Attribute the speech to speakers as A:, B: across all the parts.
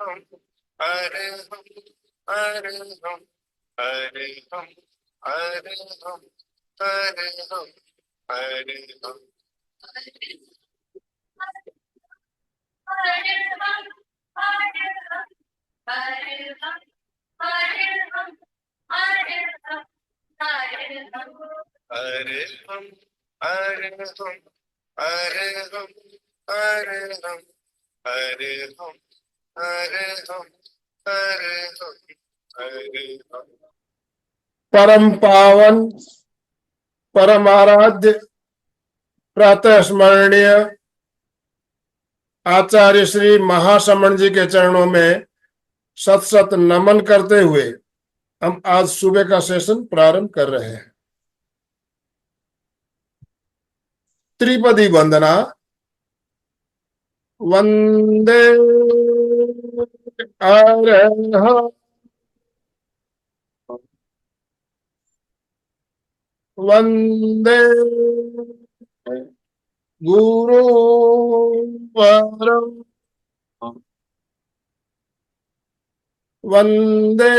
A: हरे हम हरे हम हरे हम हरे हम हरे हम हरे हम हरे हम हरे हम हरे हम हरे हम हरे हम हरे हम हरे हम हरे हम।
B: परम पावन परम आराध्य प्रातः स्मरणीय आचार्य श्री महाश्रमण जी के चरणों में सत सत नमन करते हुए हम आज सुबह का सेशन प्रारंभ कर रहे हैं। त्रिपदी वंदना। वंदे अरहं वंदे गुरु परम वंदे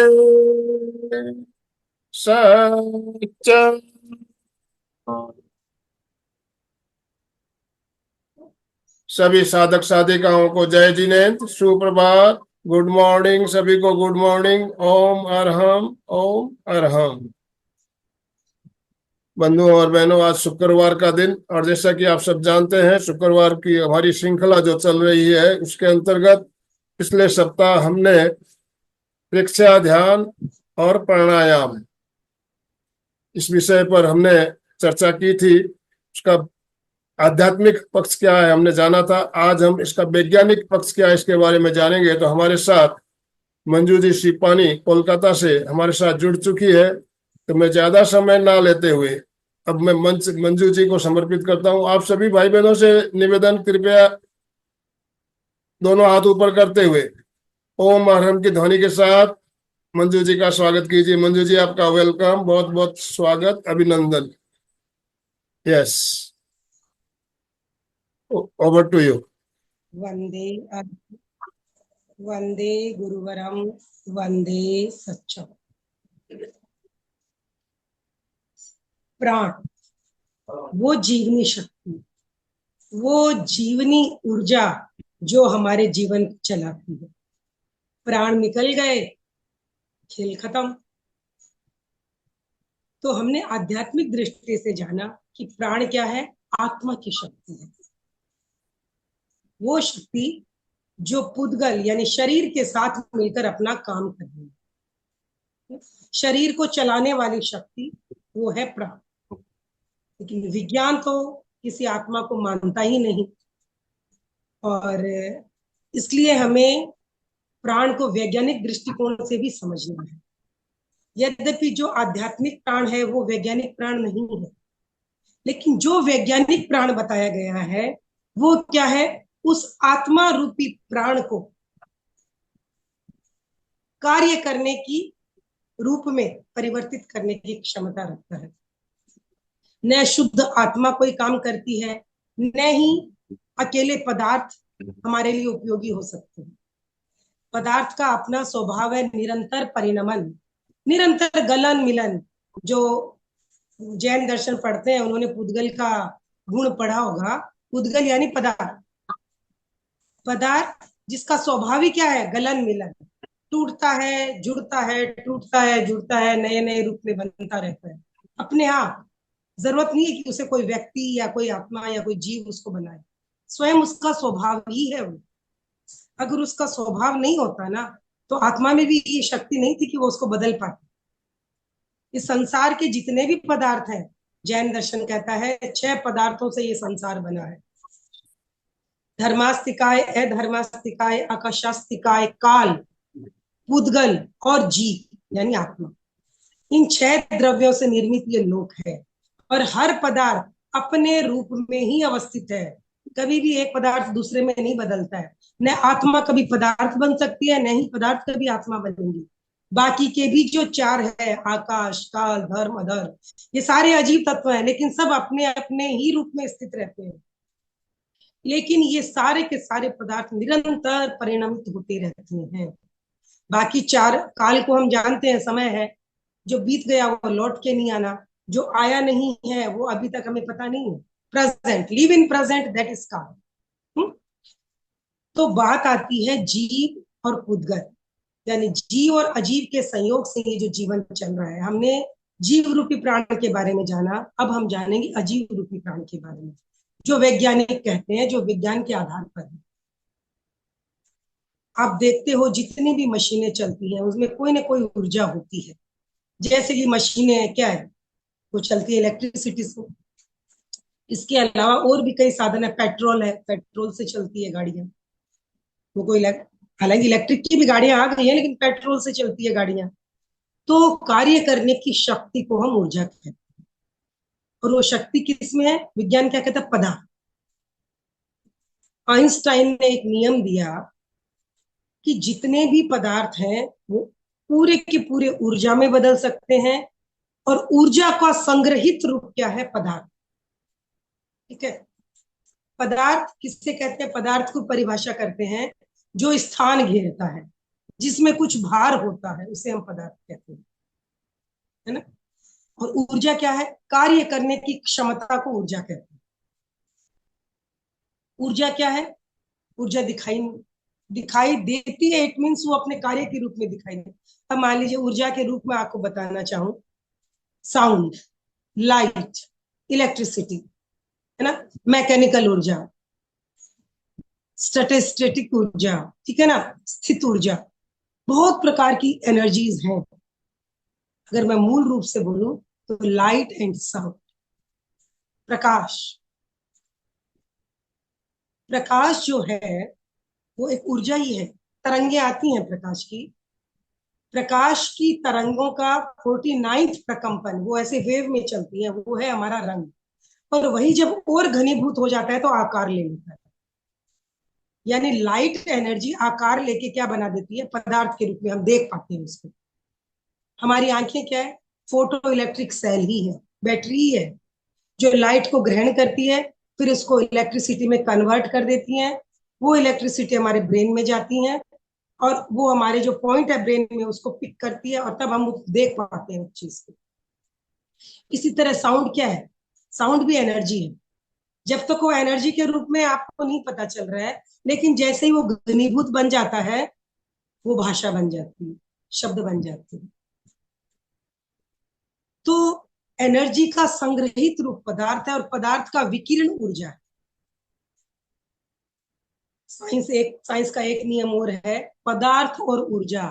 B: सच्चा। सभी साधक साधिकाओं को जय जिनेन्द्र, सुप्रभात, गुड मॉर्निंग। सभी को गुड मॉर्निंग। ओम अरहम ओम अरहम। बंधुओं और बहनों, आज शुक्रवार का दिन, और जैसा कि आप सब जानते हैं शुक्रवार की हमारी श्रृंखला जो चल रही है उसके अंतर्गत पिछले सप्ताह हमने प्रेक्षा, ध्यान और प्राणायाम इस विषय पर हमने चर्चा की थी। उसका आध्यात्मिक पक्ष क्या है हमने जाना था। आज हम इसका वैज्ञानिक पक्ष क्या है इसके बारे में जानेंगे। तो हमारे साथ मंजू जी शिपानी कोलकाता से हमारे साथ जुड़ चुकी है। तो मैं ज्यादा समय ना लेते हुए अब मैं मंच मंजू जी को समर्पित करता हूं। आप सभी भाई बहनों से निवेदन, कृपया दोनों हाथ ऊपर करते हुए ओम अरहम की ध्वनि के साथ मंजू जी का स्वागत कीजिए। मंजू जी, आपका वेलकम, बहुत बहुत स्वागत, अभिनंदन। Yes, over to you.
C: वंदे वंदे गुरुवरम वंदे सच्चम। प्राण, वो जीवनी शक्ति, वो जीवनी ऊर्जा जो हमारे जीवन को चलाती है। प्राण निकल गए, खेल खत्म। तो हमने आध्यात्मिक दृष्टि से जाना कि प्राण क्या है। आत्मा की शक्ति है, वो शक्ति जो पुद्गल यानी शरीर के साथ मिलकर अपना काम कर रही है। शरीर को चलाने वाली शक्ति वो है प्राण। लेकिन विज्ञान तो किसी आत्मा को मानता ही नहीं, और इसलिए हमें प्राण को वैज्ञानिक दृष्टिकोण से भी समझना है। यद्यपि जो आध्यात्मिक प्राण है वो वैज्ञानिक प्राण नहीं है, लेकिन जो वैज्ञानिक प्राण बताया गया है वो क्या है, उस आत्मा रूपी प्राण को कार्य करने की रूप में परिवर्तित करने की क्षमता रखता है। न शुद्ध आत्मा कोई काम करती है, न ही अकेले पदार्थ हमारे लिए उपयोगी हो सकते हैं। पदार्थ का अपना स्वभाव है निरंतर परिणमन, निरंतर गलन मिलन। जो जैन दर्शन पढ़ते हैं उन्होंने पुद्गल का गुण पढ़ा होगा। पुद्गल यानी पदार्थ, पदार्थ जिसका स्वभाव ही क्या है, गलन मिलन, टूटता है, जुड़ता है, टूटता है, जुड़ता है, नए नए रूप में बनता रहता है अपने आप। जरूरत नहीं है कि उसे कोई व्यक्ति या कोई आत्मा या कोई जीव उसको बनाए, स्वयं उसका स्वभाव ही है वो। अगर उसका स्वभाव नहीं होता ना, तो आत्मा में भी ये शक्ति नहीं थी कि वो उसको बदल पाती। इस संसार के जितने भी पदार्थ हैं, जैन दर्शन कहता है 6 पदार्थों से ये संसार बना है। धर्मास्तिकाय, अधर्मास्तिकाय, आकाशास्तिकाय, काल, पुद्गल और जीव यानी आत्मा। इन 6 द्रव्यों से निर्मित ये लोक है, और हर पदार्थ अपने रूप में ही अवस्थित है। कभी भी एक पदार्थ दूसरे में नहीं बदलता है। न आत्मा कभी पदार्थ बन सकती है, न ही पदार्थ कभी आत्मा बनेंगी। बाकी के भी जो 4 है, आकाश, काल, धर्म, अधर्म, ये सारे अजीब तत्व हैं, लेकिन सब अपने अपने ही रूप में स्थित रहते हैं। लेकिन ये सारे के सारे पदार्थ निरंतर परिणमित होते रहते हैं। बाकी चार काल को हम जानते हैं, समय है, जो बीत गया वो लौट के नहीं आना, जो आया नहीं है वो अभी तक हमें पता नहीं है। Present, live in present, that is काल। तो बात आती है जीव और उद्गत, यानी जीव और अजीव के संयोग से ये जो जीवन चल रहा है। हमने जीव रूपी प्राण के बारे में जाना, अब हम जानेंगे अजीव रूपी प्राण के बारे में, जो वैज्ञानिक कहते हैं, जो विज्ञान के आधार पर है। आप देखते हो जितनी भी मशीनें चलती हैं उसमें कोई ना कोई ऊर्जा होती है। जैसे कि मशीनें क्या है, वो चलती है इलेक्ट्रिसिटी से। इसके अलावा और भी कई साधन है, पेट्रोल है, पेट्रोल से चलती है गाड़ियां। वो कोई हालांकि इलेक्ट्रिक की भी गाड़ियां आ गई हैं, लेकिन पेट्रोल से चलती है गाड़ियां। तो कार्य करने की शक्ति को हम ऊर्जा कहते हैं। और वो शक्ति किसमें है? विज्ञान क्या कहता है? पदार्थ। आइंस्टाइन ने एक नियम दिया कि जितने भी पदार्थ हैं वो पूरे के पूरे ऊर्जा में बदल सकते हैं, और ऊर्जा का संग्रहित रूप क्या है? पदार्थ। ठीक है, पदार्थ किससे कहते हैं? पदार्थ को परिभाषा करते हैं जो स्थान घेरता है, जिसमें कुछ भार होता है, उसे हम पदार्थ कहते हैं, है ना। और ऊर्जा क्या है? कार्य करने की क्षमता को ऊर्जा कहते हैं। ऊर्जा क्या है? ऊर्जा दिखाई दिखाई देती है, इट मीन्स वो अपने कार्य के रूप में दिखाई दे। अब मान लीजिए ऊर्जा के रूप में आपको बताना चाहूं, साउंड, लाइट, इलेक्ट्रिसिटी, है ना, मैकेनिकल ऊर्जा, स्टैटिस्टिक ऊर्जा, ठीक है ना, स्थित ऊर्जा, बहुत प्रकार की एनर्जीज हैं। अगर मैं मूल रूप से बोलूं तो लाइट एंड साउंड, प्रकाश, प्रकाश जो है वो एक ऊर्जा ही है। तरंगे आती हैं प्रकाश की, प्रकाश की तरंगों का 49th प्रकंपन, वो ऐसे वेव में चलती है, वो है हमारा रंग। और वही जब और घनीभूत हो जाता है तो आकार ले लेता है। यानी लाइट एनर्जी आकार लेके क्या बना देती है? पदार्थ के रूप में हम देख पाते हैं उसको। हमारी आंखें क्या है? फोटो इलेक्ट्रिक सेल ही है, बैटरी ही है, जो लाइट को ग्रहण करती है, फिर उसको इलेक्ट्रिसिटी में कन्वर्ट कर देती है। वो इलेक्ट्रिसिटी हमारे ब्रेन में जाती है, और वो हमारे जो पॉइंट है ब्रेन में उसको पिक करती है, और तब हम देख पाते हैं उस चीज को। इसी तरह साउंड क्या है? साउंड भी एनर्जी है। जब तक वो एनर्जी के रूप में आपको नहीं पता चल रहा है, लेकिन जैसे ही वो घनीभूत बन जाता है, वो भाषा बन जाती है, शब्द बन जाते हैं। तो एनर्जी का संग्रहित रूप पदार्थ है, और पदार्थ का विकिरण ऊर्जा है। साइंस का एक नियम और है, पदार्थ और ऊर्जा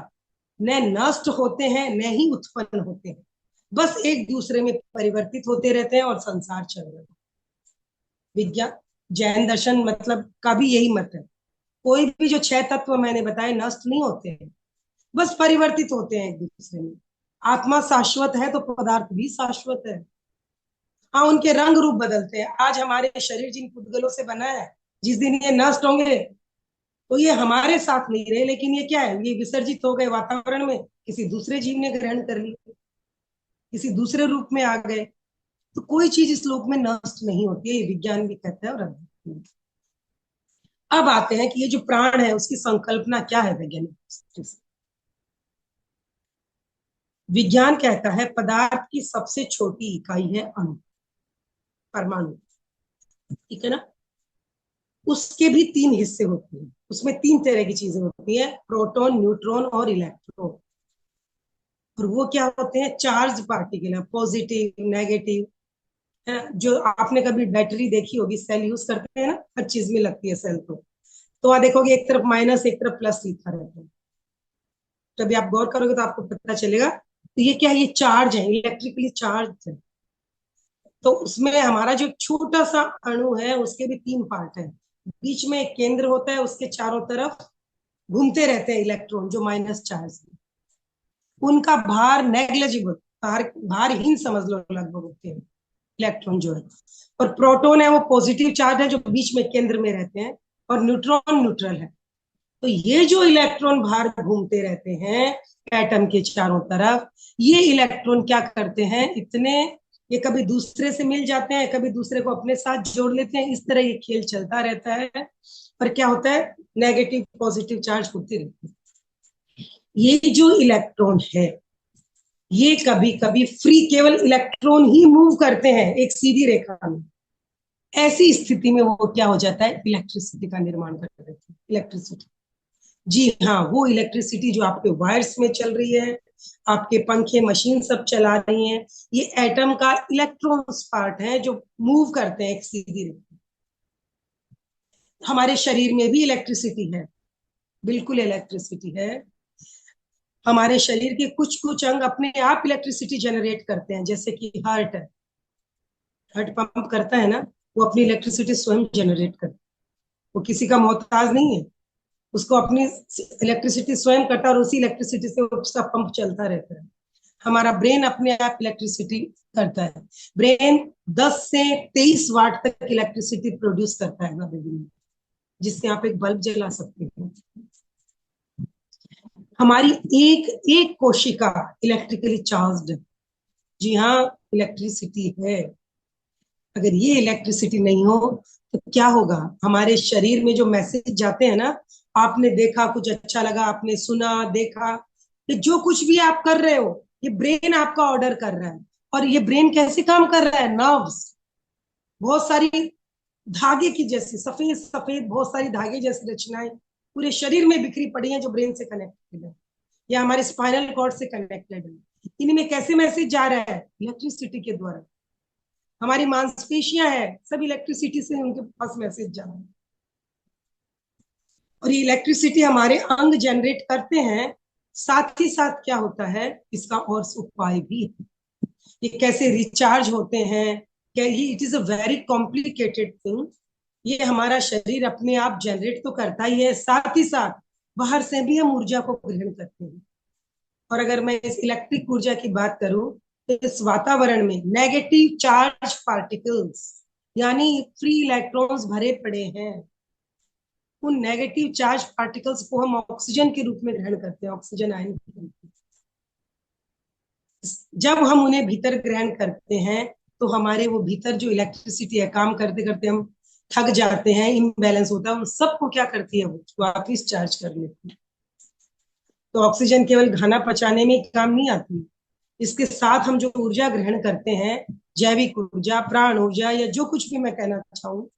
C: न नष्ट होते हैं न ही उत्पन्न होते हैं, बस एक दूसरे में परिवर्तित होते रहते हैं और संसार चल रहा है। विज्ञान, जैन दर्शन मतलब का भी यही मत है। कोई भी जो 6 तत्व मैंने बताए नष्ट नहीं होते हैं, बस परिवर्तित होते हैं एक दूसरे में। आत्मा शाश्वत है तो पदार्थ भी शाश्वत है। हाँ, उनके रंग रूप बदलते हैं। आज हमारे शरीर जिन पुद्गलों से बना है, जिस दिन ये नष्ट होंगे तो ये हमारे साथ नहीं रहे, लेकिन ये क्या है? ये विसर्जित हो गए वातावरण में, किसी दूसरे जीव ने ग्रहण कर ली, किसी दूसरे रूप में आ गए। तो कोई चीज इस लोक में नष्ट नहीं होती है, ये विज्ञान भी कहता है और अद्वैत भी। अब आते हैं कि ये जो प्राण है उसकी संकल्पना क्या है वैज्ञानिक दृष्टि से। विज्ञान कहता है पदार्थ की सबसे छोटी इकाई है अणु, परमाणु, ठीक है ना। उसके भी 3 हिस्से होते हैं, उसमें 3 तरह की चीजें होती है, प्रोटॉन, न्यूट्रॉन और इलेक्ट्रॉन। और वो क्या होते हैं? चार्ज पार्टिकल है, पॉजिटिव, नेगेटिव, है ना। जो आपने कभी बैटरी देखी होगी, सेल यूज करते हैं ना, हर चीज में लगती है सेल। तो आप देखोगे एक तरफ माइनस एक तरफ प्लस लिखा रहता है। तभी आप गौर करोगे तो आपको पता चलेगा। तो ये क्या है? ये चार्ज है, इलेक्ट्रिकली चार्ज है। तो उसमें हमारा जो छोटा सा अणु है उसके भी 3 पार्ट है। बीच में एक केंद्र होता है, उसके चारों तरफ घूमते रहते हैं इलेक्ट्रॉन जो माइनस चार्ज है। उनका भार नेग्लेजिबल, भारहीन समझ लो लगभग होते हैं इलेक्ट्रॉन जो है। और प्रोटॉन है वो पॉजिटिव चार्ज है, जो बीच में केंद्र में रहते हैं। और न्यूट्रॉन न्यूट्रल है। तो ये जो इलेक्ट्रॉन बाहर घूमते रहते हैं एटम के चारों तरफ, ये इलेक्ट्रॉन क्या करते हैं? इतने ये कभी दूसरे से मिल जाते हैं, कभी दूसरे को अपने साथ जोड़ लेते हैं, इस तरह ये खेल चलता रहता है। पर क्या होता है, नेगेटिव पॉजिटिव चार्ज होती रहती है। ये जो इलेक्ट्रॉन है, ये कभी कभी फ्री केवल इलेक्ट्रॉन ही मूव करते हैं एक सीधी रेखा में। ऐसी स्थिति में वो क्या हो जाता है, इलेक्ट्रिसिटी का निर्माण कर देते हैं। इलेक्ट्रिसिटी, जी हाँ, वो इलेक्ट्रिसिटी जो आपके वायर्स में चल रही है, आपके पंखे मशीन सब चला रही हैं, ये एटम का इलेक्ट्रॉन्स पार्ट है जो मूव करते हैं एक सीधी रेखा। हमारे शरीर में भी इलेक्ट्रिसिटी है, बिल्कुल इलेक्ट्रिसिटी है। हमारे शरीर के कुछ कुछ अंग अपने आप इलेक्ट्रिसिटी जनरेट करते हैं, जैसे कि हार्ट है, हार्ट पंप करता है ना, वो अपनी इलेक्ट्रिसिटी स्वयं जनरेट करता है, वो किसी का मोहताज नहीं है, उसको अपनी इलेक्ट्रिसिटी स्वयं करता है और उसी इलेक्ट्रिसिटी से उसका पंप चलता रहता है। हमारा ब्रेन अपने आप इलेक्ट्रिसिटी करता है, ब्रेन 10 से 23 वाट तक इलेक्ट्रिसिटी प्रोड्यूस करता है हमारे दिन में, जिससे आप एक बल्ब जला सकते हैं। हमारी एक एक कोशिका इलेक्ट्रिकली चार्ज्ड है, जी हाँ, इलेक्ट्रिसिटी है। अगर ये इलेक्ट्रिसिटी नहीं हो तो क्या होगा, हमारे शरीर में जो मैसेज जाते हैं ना, आपने देखा, कुछ अच्छा लगा, आपने सुना, देखा, ये जो कुछ भी आप कर रहे हो, ये ब्रेन आपका ऑर्डर कर रहा है। और ये ब्रेन कैसे काम कर रहा है, नर्व्स, बहुत सारी धागे की जैसी सफेद सफेद बहुत सारी धागे जैसी रचनाएं पूरे शरीर में बिखरी पड़ी हैं जो ब्रेन से कनेक्टेड है या हमारे स्पाइनल कॉर्ड से कनेक्टेड है। इनमें कैसे मैसेज जा रहा है, इलेक्ट्रिसिटी के द्वारा। हमारी मांसपेशियां हैं, सब इलेक्ट्रिसिटी से उनके पास मैसेज जा रहा है। और ये इलेक्ट्रिसिटी हमारे अंग जनरेट करते हैं, साथ ही साथ क्या होता है, इसका और उपाय भी है। ये कैसे रिचार्ज होते हैं, क्या ये, it is a very complicated thing. ये हमारा शरीर अपने आप जनरेट तो करता ही है, साथ ही साथ बाहर से भी हम ऊर्जा को ग्रहण करते हैं। और अगर मैं इस इलेक्ट्रिक ऊर्जा की बात करूं, तो इस वातावरण में नेगेटिव चार्ज पार्टिकल्स यानी फ्री इलेक्ट्रॉन्स भरे पड़े हैं। उन नेगेटिव चार्ज पार्टिकल्स को हम ऑक्सीजन के रूप में ग्रहण करते हैं, ऑक्सीजन आयन के रूप में। जब हम उन्हें भीतर ग्रहण करते हैं तो हमारे वो भीतर जो इलेक्ट्रिसिटी है, काम करते करते हम थक जाते हैं, इम्बैलेंस होता है, उन सबको क्या करती है, वो वापिस चार्ज कर लेती है। तो ऑक्सीजन केवल खाना पचाने में काम नहीं आती, इसके साथ हम जो ऊर्जा ग्रहण करते हैं, जैविक ऊर्जा, प्राण ऊर्जा, या जो कुछ भी मैं कहना चाहूँ,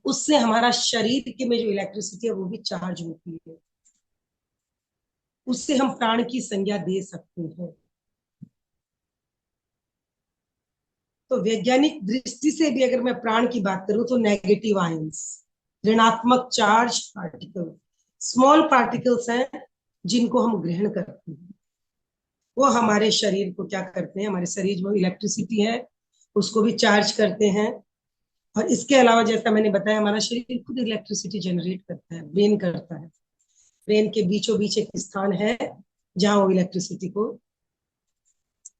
C: उससे हमारा शरीर के में जो इलेक्ट्रिसिटी है वो भी चार्ज होती है। उससे हम प्राण की संज्ञा दे सकते हैं। तो वैज्ञानिक दृष्टि से भी अगर मैं प्राण की बात करूं तो नेगेटिव आयंस, ऋणात्मक चार्ज पार्टिकल, स्मॉल पार्टिकल्स हैं जिनको हम ग्रहण करते हैं। वो हमारे शरीर को क्या करते हैं, हमारे शरीर जो इलेक्ट्रिसिटी है उसको भी चार्ज करते हैं। और इसके अलावा जैसा मैंने बताया, हमारा शरीर खुद इलेक्ट्रिसिटी जनरेट करता है, ब्रेन करता है। ब्रेन के बीचों बीच एक स्थान है जहां वो इलेक्ट्रिसिटी को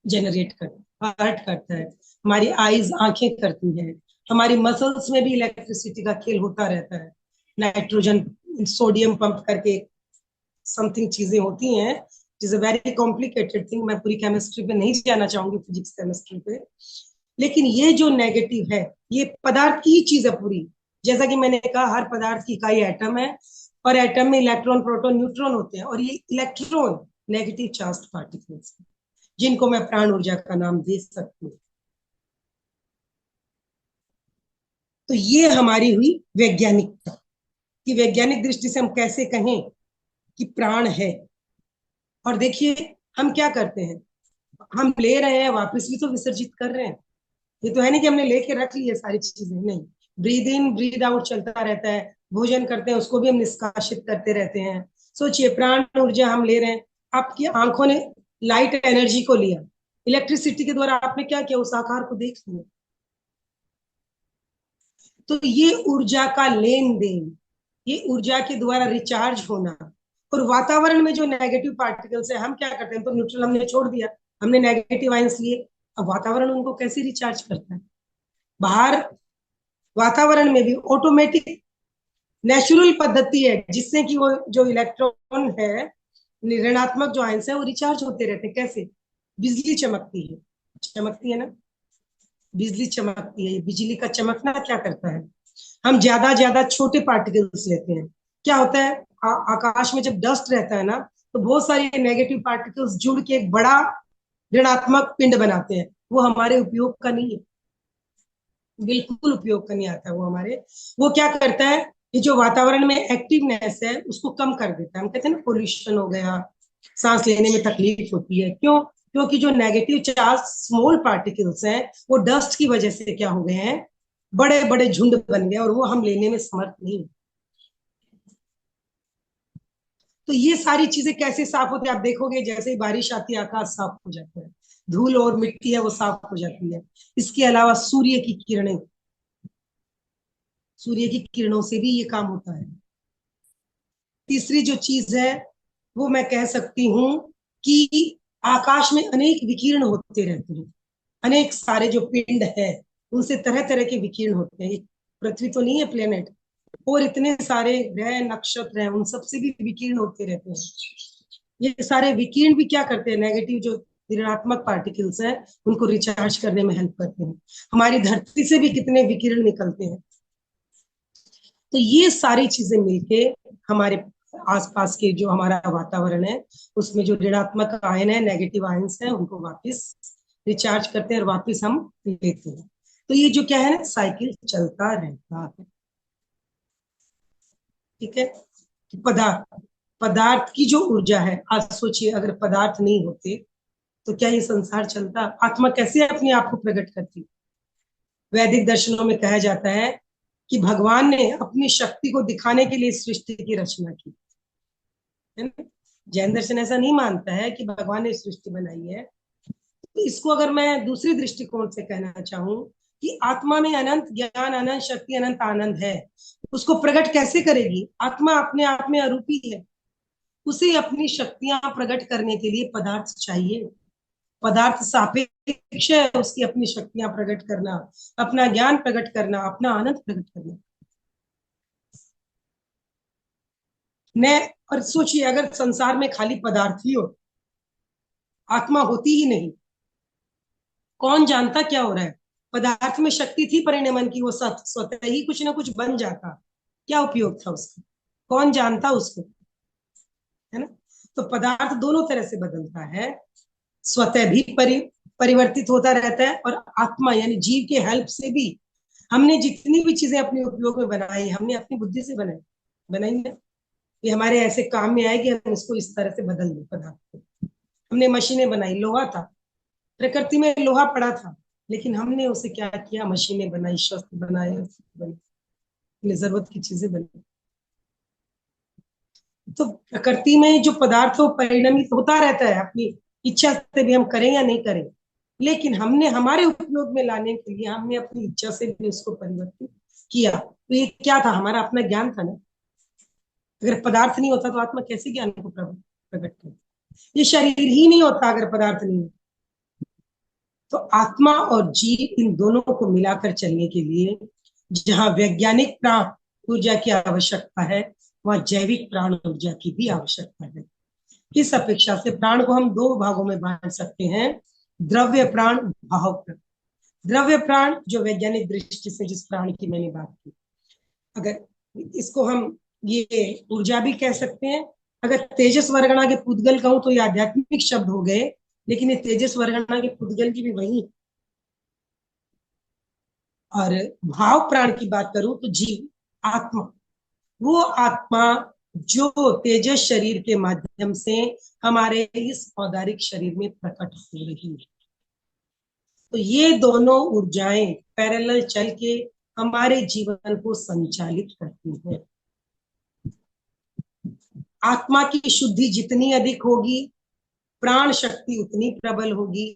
C: जनरेट करता है, हार्ट करता है, हमारी आईज आंखें करती हैं, हमारी मसल्स में भी इलेक्ट्रिसिटी का खेल होता रहता है। नाइट्रोजन सोडियम पंप करके समथिंग चीजें होती हैं, it is a very complicated thing. मैं पूरी केमिस्ट्री पे नहीं जाना चाहूंगी, फिजिक्स केमिस्ट्री पे। लेकिन ये जो नेगेटिव है, ये पदार्थ की ही चीज है पूरी। जैसा कि मैंने कहा, हर पदार्थ की इकाई एटम है, और एटम में इलेक्ट्रॉन, प्रोटॉन, न्यूट्रॉन होते हैं, और ये इलेक्ट्रॉन नेगेटिव चार्ज पार्टिकल्स हैं, जिनको मैं प्राण ऊर्जा का नाम दे सकती हूँ। तो ये हमारी हुई वैज्ञानिकता, कि वैज्ञानिक दृष्टि से हम कैसे कहें कि प्राण है। और देखिए हम क्या करते हैं, हम ले रहे हैं, वापस भी तो विसर्जित कर रहे हैं। ये तो है नहीं कि हमने लेके रख ली है सारी चीजें, नहीं, ब्रीद इन ब्रीद आउट चलता रहता है। भोजन करते हैं, उसको भी हम निष्कासित करते रहते हैं। सोचिए, प्राण ऊर्जा हम ले रहे हैं, आपकी आंखों ने लाइट एनर्जी को लिया, इलेक्ट्रिसिटी के द्वारा आपने क्या किया, उस आकार को देख लिया। तो ये ऊर्जा का लेन देन, ये ऊर्जा के द्वारा रिचार्ज होना। और वातावरण में जो नेगेटिव पार्टिकल्स है, हम क्या करते हैं, तो न्यूट्रल हमने छोड़ दिया, हमने नेगेटिव आयंस लिए, अब वातावरण उनको कैसे रिचार्ज करता है। बाहर वातावरण में भी ऑटोमेटिक नेचुरल पद्धति है जिससे कि वो जो इलेक्ट्रॉन है, ऋणात्मक जो आयंस है, वो रिचार्ज होते रहते हैं। कैसे, बिजली चमकती है, चमकती है ना, बिजली चमकती है, ये बिजली का चमकना क्या करता है, हम ज्यादा छोटे पार्टिकल्स लेते हैं, क्या होता है आकाश में जब डस्ट रहता है ना, तो बहुत सारे नेगेटिव पार्टिकल्स जुड़ के एक बड़ा ऋणात्मक पिंड बनाते हैं, वो हमारे उपयोग का नहीं है, बिल्कुल उपयोग का नहीं आता है वो हमारे। वो क्या करता है, ये जो वातावरण में एक्टिवनेस है उसको कम कर देता है। हम कहते हैं ना पोल्यूशन हो गया, सांस लेने में तकलीफ होती है, क्यों? क्योंकि जो नेगेटिव चार्ज स्मॉल पार्टिकल्स हैं वो डस्ट की वजह से क्या हो गए हैं, बड़े बड़े झुंड बन गए और वो हम लेने में समर्थ नहीं हैं। तो ये सारी चीजें कैसे साफ होती है, आप देखोगे जैसे ही बारिश आती है आकाश साफ हो जाता है, धूल और मिट्टी है वो साफ हो जाती है। इसके अलावा सूर्य की किरणें, सूर्य की किरणों से भी ये काम होता है। तीसरी जो चीज है वो मैं कह सकती हूँ कि आकाश में अनेक विकिरण होते रहते हैं, अनेक सारे जो पिंड है उनसे तरह तरह के विकिरण होते हैं। ये पृथ्वी तो नहीं है प्लेनेट, और इतने सारे ग्रह नक्षत्र हैं उन सबसे भी विकिरण होते रहते हैं। ये सारे विकिरण भी क्या करते हैं, नेगेटिव जो ऋणात्मक पार्टिकल्स हैं उनको रिचार्ज करने में हेल्प करते हैं। हमारी धरती से भी कितने विकिरण निकलते हैं। तो ये सारी चीजें मिलके हमारे आसपास के जो हमारा वातावरण है उसमें जो ऋणात्मक आयन है, नेगेटिव आयन्स हैं, उनको वापस रिचार्ज करते हैं और वापस हम लेते हैं। तो ये जो क्या है ना, साइकिल चलता रहता है। ठीक है, पदार्थ पदार्थ की जो ऊर्जा है, आज सोचिए अगर पदार्थ नहीं होते तो क्या ये संसार चलता? आत्मा कैसे अपने आप को प्रकट करती? वैदिक दर्शनों में कहा जाता है कि भगवान ने अपनी शक्ति को दिखाने के लिए सृष्टि की रचना की है ना। जैन दर्शन ऐसा नहीं मानता है कि भगवान ने सृष्टि बनाई है। तो इसको अगर मैं दूसरे दृष्टिकोण से कहना चाहूँ कि आत्मा में अनंत ज्ञान, अनंत शक्ति, अनंत आनंद है, उसको प्रकट कैसे करेगी? आत्मा अपने आप में अरूपी है, उसे अपनी शक्तियां प्रकट करने के लिए पदार्थ चाहिए। पदार्थ सापेक्ष है, उसकी अपनी शक्तियां प्रकट करना, अपना ज्ञान प्रकट करना, अपना आनंद प्रकट करना। मैं और सोचिए अगर संसार में खाली पदार्थ ही हो, आत्मा होती ही नहीं, कौन जानता क्या हो रहा है? पदार्थ में शक्ति थी परिणमन की, वो स्वतः ही कुछ ना कुछ बन जाता, क्या उपयोग था उसका? कौन जानता उसको, है ना। तो पदार्थ दोनों तरह से बदलता है, स्वतः भी परिवर्तित होता रहता है, और आत्मा यानी जीव के हेल्प से भी। हमने जितनी भी चीजें अपने उपयोग में बनाई, हमने अपनी बुद्धि से बनाई है। ये हमारे ऐसे काम में आएगी, हम इसको इस तरह से बदल दें पदार्थ को। हमने मशीनें बनाई, लोहा था, प्रकृति में लोहा पड़ा था, लेकिन हमने उसे क्या किया, मशीनें बनाई, शस्त्र बनाए, अपनी जरूरत की चीजें बनाई। तो प्रकृति में जो पदार्थ हो परिणमित होता रहता है, अपनी इच्छा से भी हम करें या नहीं करें, लेकिन हमने हमारे उपयोग में लाने के लिए हमने अपनी इच्छा से भी उसको परिवर्तित किया। तो ये क्या था, हमारा अपना ज्ञान था ना। अगर पदार्थ नहीं होता तो आत्मा कैसे ज्ञान को प्रकट करती? ये शरीर ही नहीं होता अगर पदार्थ नहीं होता। तो आत्मा और जीव इन दोनों को मिलाकर चलने के लिए जहां वैज्ञानिक प्राण ऊर्जा की आवश्यकता है, वहां जैविक प्राण ऊर्जा की भी आवश्यकता है। इस अपेक्षा से प्राण को हम दो भागों में बांट सकते हैं, द्रव्य प्राण, भाव प्राण। द्रव्य प्राण जो वैज्ञानिक दृष्टि से जिस प्राण की मैंने बात की, अगर इसको हम ये ऊर्जा भी कह सकते हैं। अगर तेजस वर्गणा के पुद्गल कहूं तो ये आध्यात्मिक शब्द हो गए, लेकिन ये तेजस वर्गणा के पुद्गल की भी वही। और भाव प्राण की बात करूं तो जीव, आत्मा, वो आत्मा जो तेजस शरीर के माध्यम से हमारे इस औदारिक शरीर में प्रकट हो रही है। तो ये दोनों ऊर्जाएं पैरेलल चल के हमारे जीवन को संचालित करती है। आत्मा की शुद्धि जितनी अधिक होगी, प्राण शक्ति उतनी प्रबल होगी,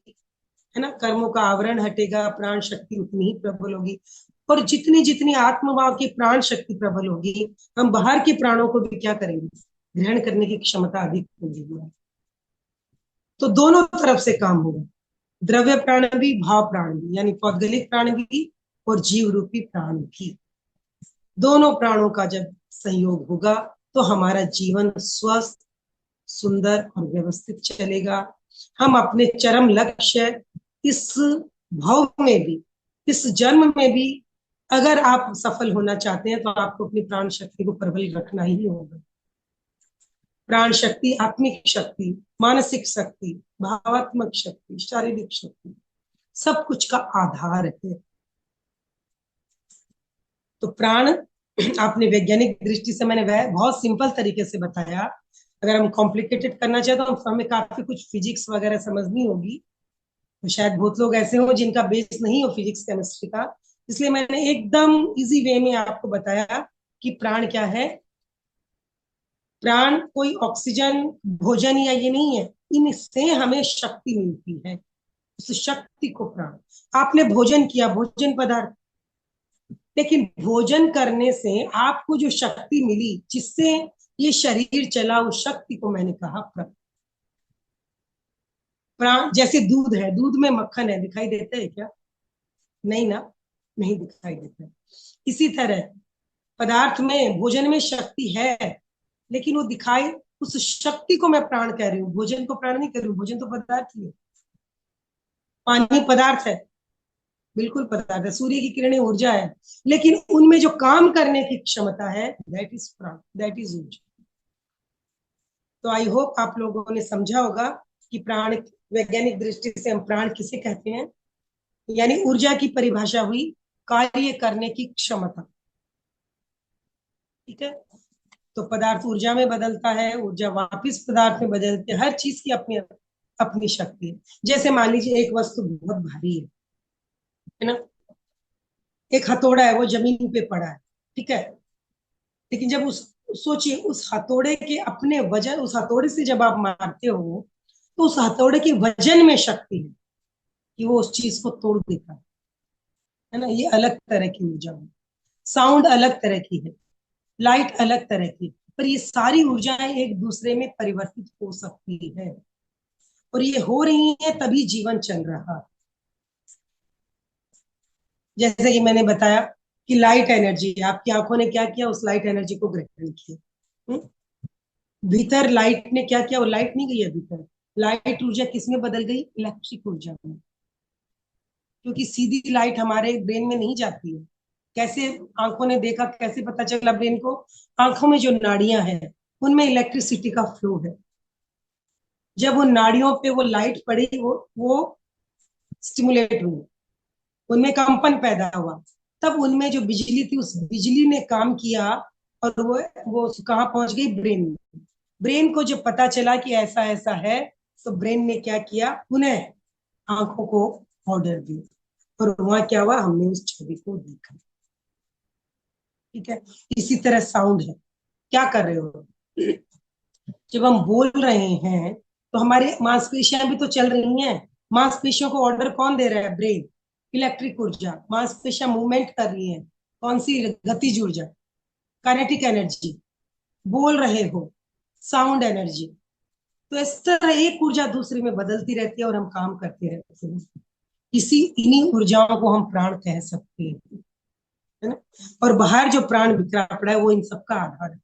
C: है ना। कर्मों का आवरण हटेगा, प्राण शक्ति उतनी ही प्रबल होगी। और जितनी जितनी आत्मभाव की प्राण शक्ति प्रबल होगी, हम बाहर के प्राणों को भी क्या करेंगे, ग्रहण करने की क्षमता अधिक होगी। तो दोनों तरफ से काम होगा, द्रव्य प्राण भी, भाव प्राण भी, यानी पौद्गलिक प्राण भी और जीव रूपी प्राण भी। दोनों प्राणों का जब संयोग होगा तो हमारा जीवन स्वस्थ, सुंदर और व्यवस्थित चलेगा। हम अपने चरम लक्ष्य इस भाव में भी इस जन्म में भी अगर आप सफल होना चाहते हैं तो आपको अपनी प्राण शक्ति को प्रबल रखना ही होगा। प्राण शक्ति आत्मिक शक्ति, मानसिक शक्ति, भावात्मक शक्ति, शारीरिक शक्ति, सब कुछ का आधार है। तो प्राण आपने वैज्ञानिक दृष्टि से, मैंने वह बहुत सिंपल तरीके से बताया। अगर हम कॉम्प्लिकेटेड करना चाहे तो हमें काफी कुछ फिजिक्स वगैरह समझनी होगी, तो शायद बहुत लोग ऐसे हो जिनका बेस नहीं हो फिजिक्स केमिस्ट्री का, इसलिए मैंने एकदम इजी वे में आपको बताया कि प्राण क्या है। प्राण कोई ऑक्सीजन, भोजन या ये नहीं है, इनसे हमें शक्ति मिलती है, उस शक्ति को प्राण। आपने भोजन किया, भोजन पदार्थ, लेकिन भोजन करने से आपको जो शक्ति मिली, जिससे ये शरीर चला, उस शक्ति को मैंने कहा प्राण। प्राण जैसे दूध है, दूध में मक्खन है, दिखाई देता है क्या? नहीं ना, नहीं दिखाई देता है। इसी तरह पदार्थ में, भोजन में शक्ति है, लेकिन वो दिखाई, उस शक्ति को मैं प्राण कह रही हूँ, भोजन को प्राण नहीं कह रही हूँ। भोजन तो पदार्थ ही है, पानी पदार्थ है, बिल्कुल पदार्थ है, सूर्य की किरणें ऊर्जा है, लेकिन उनमें जो काम करने की क्षमता है, दैट इज प्राण, दैट इज ऊर्जा। तो आई होप आप लोगों ने समझा होगा कि प्राण, वैज्ञानिक दृष्टि से हम प्राण किसे कहते हैं, यानी ऊर्जा की परिभाषा हुई कार्य करने की क्षमता। ठीक है, तो पदार्थ ऊर्जा में बदलता है, ऊर्जा वापिस पदार्थ में बदलती है, हर चीज की अपनी अपनी शक्ति है। जैसे मान लीजिए एक वस्तु बहुत भारी है ना, एक हथौड़ा है, वो जमीन पे पड़ा है, ठीक है, लेकिन जब उस, सोचिए उस हथौड़े के अपने वजन, उस हथौड़े से जब आप मारते हो तो उस हथौड़े के वजन में शक्ति है कि वो उस चीज को तोड़ देता है ना। ये अलग तरह की ऊर्जा है। साउंड अलग तरह की है, लाइट अलग तरह की, पर ये सारी ऊर्जाएं एक दूसरे में परिवर्तित हो सकती है, और ये हो रही है तभी जीवन चल रहा है। जैसे कि मैंने बताया कि लाइट एनर्जी, आपकी आंखों ने क्या किया, उस लाइट एनर्जी को ग्रहण किया। भीतर लाइट ने क्या किया, वो लाइट नहीं गई है भीतर, लाइट ऊर्जा किसमें बदल गई, इलेक्ट्रिक ऊर्जा में, क्योंकि सीधी लाइट हमारे ब्रेन में नहीं जाती है। कैसे आंखों ने देखा, कैसे पता चला ब्रेन को, आंखों में जो नाड़ियां हैं उनमें इलेक्ट्रिसिटी का फ्लो है। जब उन नाड़ियों पे वो लाइट पड़ी, वो स्टिमुलेट हुई, उनमें कंपन पैदा हुआ, तब उनमें जो बिजली थी, उस बिजली ने काम किया, और वो कहाँ पहुंच गई, ब्रेन में। ब्रेन को जब पता चला कि ऐसा ऐसा है, तो ब्रेन ने क्या किया, पुनः आंखों को ऑर्डर दिया, और वहां क्या हुआ, हमने उस छवि को देखा। ठीक है, इसी तरह साउंड है। क्या कर रहे हो, जब हम बोल रहे हैं तो हमारी मांसपेशियां भी तो चल रही हैं। मांसपेशियों को ऑर्डर कौन दे रहा है, ब्रेन, इलेक्ट्रिक ऊर्जा। मांसपेशियां मूवमेंट कर रही हैं, कौन सी, गतिज ऊर्जा, काइनेटिक एनर्जी। बोल रहे हो, साउंड एनर्जी। तो इस तरह एक ऊर्जा दूसरे में बदलती रहती है और हम काम करते रहते हैं। इन्हीं ऊर्जाओं को हम प्राण कह सकते हैं, है ना। और बाहर जो प्राण बिखरा पड़ा है वो इन सबका आधार है।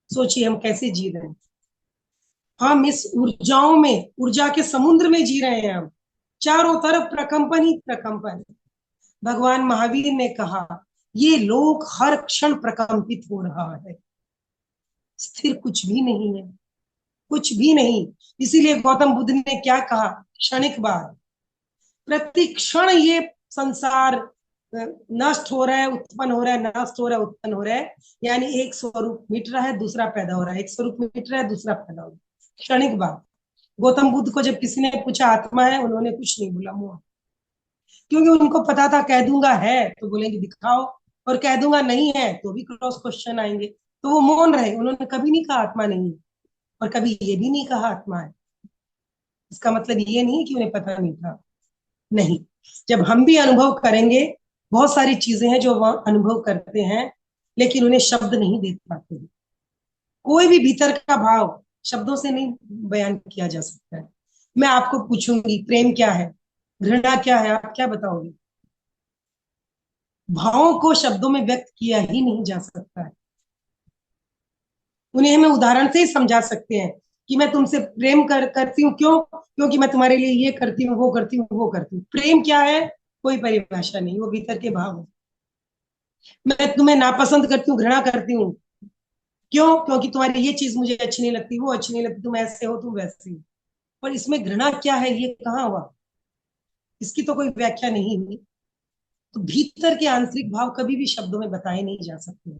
C: सोचिए हम कैसे जी रहे हैं, हम इस ऊर्जाओं में, ऊर्जा के समुद्र में जी रहे हैं। हम चारों तरफ प्रकंपन ही प्रकंपन। भगवान महावीर ने कहा, ये लोक हर क्षण प्रकंपित हो रहा है, स्थिर कुछ भी नहीं है, कुछ भी नहीं। इसीलिए गौतम बुद्ध ने क्या कहा, क्षणिकवाद। प्रति क्षण ये संसार नष्ट हो रहा है, उत्पन्न हो रहा है, नष्ट हो रहा है, उत्पन्न हो रहा है। यानी एक स्वरूप मिट रहा है, दूसरा पैदा हो रहा है, एक स्वरूप मिट रहा है, दूसरा पैदा हो रहा है, क्षणिक बात। गौतम बुद्ध को जब किसी ने पूछा आत्मा है, उन्होंने कुछ नहीं बोला, मुंह, क्योंकि उनको पता था कह दूंगा है तो बोलेंगे दिखाओ, और कह दूंगा नहीं है तो भी क्रॉस क्वेश्चन आएंगे, तो वो मौन रहे। उन्होंने कभी नहीं कहा आत्मा नहीं, और कभी ये भी नहीं कहा आत्मा है। इसका मतलब ये नहीं कि उन्हें पता नहीं था, नहीं। जब हम भी अनुभव करेंगे, बहुत सारी चीजें हैं जो वह अनुभव करते हैं, लेकिन उन्हें शब्द नहीं दे पाते हैं। कोई भी भीतर का भाव शब्दों से नहीं बयान किया जा सकता है। मैं आपको पूछूंगी प्रेम क्या है, घृणा क्या है, आप क्या बताओगे? भावों को शब्दों में व्यक्त किया ही नहीं जा सकता है। उन्हें हमें उदाहरण से ही समझा सकते हैं कि मैं तुमसे प्रेम करती हूँ, क्यों, क्योंकि मैं तुम्हारे लिए ये करती हूँ, वो करती हूँ, वो करती हूँ। प्रेम क्या है, कोई परिभाषा नहीं, वो भीतर के भाव है। मैं तुम्हें नापसंद करती हूँ, घृणा करती हूँ, क्यों? क्योंकि तुम्हारी ये चीज मुझे अच्छी नहीं लगती, वो अच्छी नहीं लगती, तुम ऐसे हो, तुम वैसे हो। पर इसमें घृणा क्या है, ये कहाँ हुआ? इसकी तो कोई व्याख्या नहीं हुई। तो भीतर के आंतरिक भाव कभी भी शब्दों में बताए नहीं जा सकते।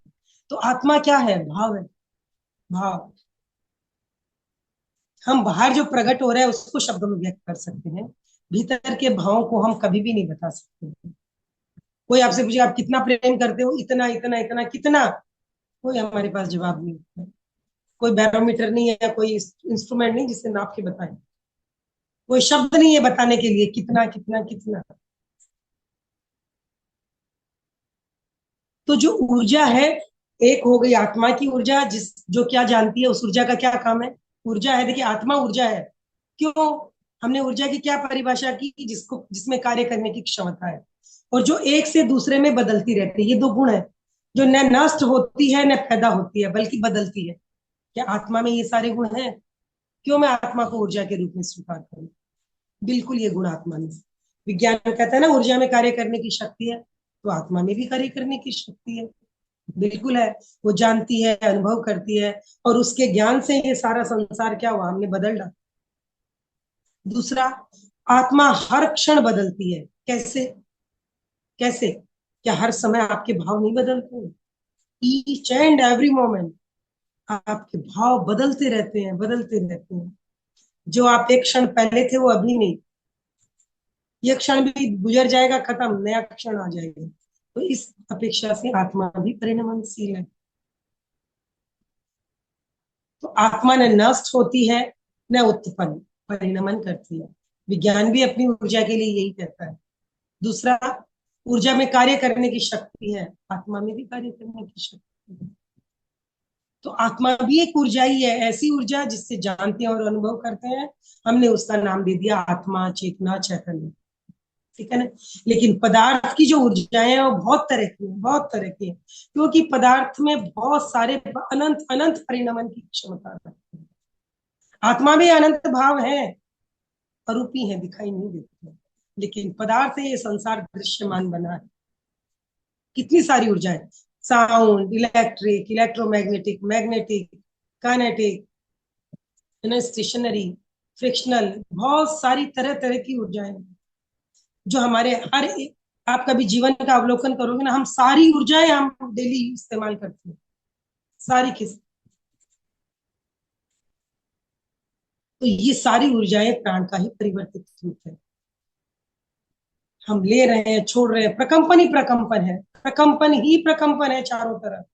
C: तो आत्मा क्या है? भाव है। भाव। हम बाहर जो प्रकट हो रहा है उसको शब्दों में व्यक्त कर सकते हैं, भीतर के भावों को हम कभी भी नहीं बता सकते। कोई आपसे पूछे आप कितना प्रेम करते हो, इतना इतना इतना कितना, कोई हमारे पास जवाब नहीं है। कोई बैरोमीटर नहीं है, कोई इंस्ट्रूमेंट नहीं जिससे नाप के बताए, कोई शब्द नहीं है बताने के लिए कितना कितना कितना। तो जो ऊर्जा है, एक हो गई आत्मा की ऊर्जा, जिस जो क्या जानती है, उस ऊर्जा का क्या काम है? ऊर्जा है। देखिए आत्मा ऊर्जा है। क्यों? हमने ऊर्जा की क्या परिभाषा की? जिसको जिसमें कार्य करने की क्षमता है, और जो एक से दूसरे में बदलती रहती है। ये दो गुण है, जो न नष्ट होती है न पैदा होती है, बल्कि बदलती है। क्या आत्मा में ये सारे गुण हैं? क्यों मैं आत्मा को ऊर्जा के रूप में स्वीकार करूं? बिल्कुल ये गुण आत्मा में। विज्ञान कहता है ना ऊर्जा में कार्य करने की शक्ति है, तो आत्मा में भी कार्य करने की शक्ति है। बिल्कुल है। वो जानती है, अनुभव करती है, और उसके ज्ञान से ये सारा संसार क्या हुआ, हमने बदल डाला। दूसरा, आत्मा हर क्षण बदलती है। कैसे? कैसे? क्या हर समय आपके भाव नहीं बदलते? ईच एंड एवरी मोमेंट आपके भाव बदलते रहते हैं, बदलते रहते हैं। जो आप एक क्षण पहले थे वो अभी नहीं, ये क्षण भी गुजर जाएगा, खत्म, नया क्षण आ जाएगा। तो इस अपेक्षा से आत्मा भी परिणमनशील है। तो आत्मा न नष्ट होती है न उत्पन्न, परिणमन करती है। विज्ञान भी अपनी ऊर्जा के लिए यही कहता है। दूसरा, ऊर्जा में कार्य करने की शक्ति है, आत्मा में भी कार्य करने की शक्ति है। तो आत्मा भी एक ऊर्जा ही है, ऐसी ऊर्जा जिससे जानते हैं और अनुभव करते हैं। हमने उसका नाम दे दिया आत्मा, चेतना, चैतन्य। ठीक है ना? लेकिन पदार्थ की जो ऊर्जाएं हैं वो बहुत तरह की है, बहुत तरह की है, क्योंकि पदार्थ में बहुत सारे अनंत अनंत परिणमन की क्षमता है। आत्मा में अनंत भाव है, अरूपी है, दिखाई नहीं देते, लेकिन पदार्थ है, ये संसार दृश्यमान बना है। कितनी सारी ऊर्जा है, sound, electric, electromagnetic, magnetic, kinetic, stationary, frictional, बहुत सारी तरह तरह की ऊर्जाएं जो हमारे आप कभी जीवन का अवलोकन करोगे ना, हम सारी ऊर्जाएं हम डेली इस्तेमाल करते हैं, सारी किस। तो ये सारी ऊर्जाएं प्राण का ही परिवर्तित रूप है। हम ले रहे हैं, छोड़ रहे हैं, प्रकंपन ही प्रकंपन है, प्रकंपन ही प्रकंपन है चारों तरफ।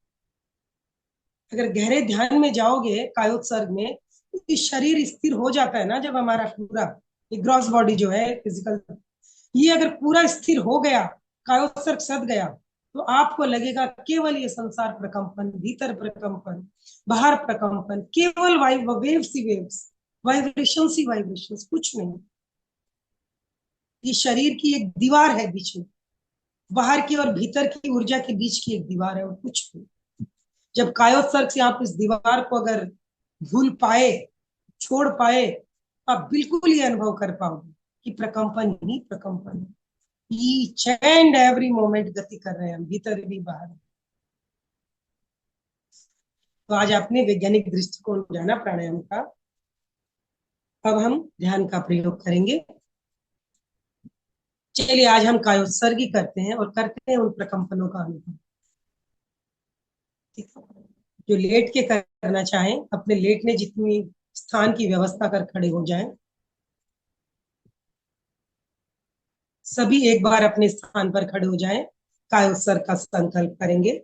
C: अगर गहरे ध्यान में जाओगे कायोत्सर्ग में, तो शरीर स्थिर हो जाता है ना, जब हमारा पूरा ये ग्रॉस बॉडी जो है फिजिकल, ये अगर पूरा स्थिर हो गया, कायोत्सर्ग सद गया, तो आपको लगेगा केवल ये संसार प्रकंपन, भीतर प्रकंपन, बाहर प्रकंपन, केवल वेव्स ही वेव्स, वाइब्रेशन ही वाइब्रेशन, कुछ नहीं। ये शरीर की एक दीवार है बीच में, बाहर की और भीतर की ऊर्जा के बीच की एक दीवार है, और कुछ नहीं। जब कायोत्सर्ग से आप इस दीवार को अगर भूल पाए, छोड़ पाए, आप बिल्कुल ये अनुभव कर पाओगे कि प्रकंपन ही प्रकंपन है। ईच एंड एवरी मोमेंट गति कर रहे हैं हम, भीतर भी बाहर। तो आज आपने वैज्ञानिक दृष्टिकोण जाना प्राणायाम का। अब हम ध्यान का प्रयोग करेंगे। चलिए आज हम कायोत्सर्ग ही करते हैं और करते हैं उन प्रकंपनों का अनुभव। ठीक है? जो लेट के करना चाहें, अपने लेटने जितनी स्थान की व्यवस्था कर खड़े हो जाएं। सभी एक बार अपने स्थान पर खड़े हो जाएं, कायोत्सर्ग का संकल्प करेंगे।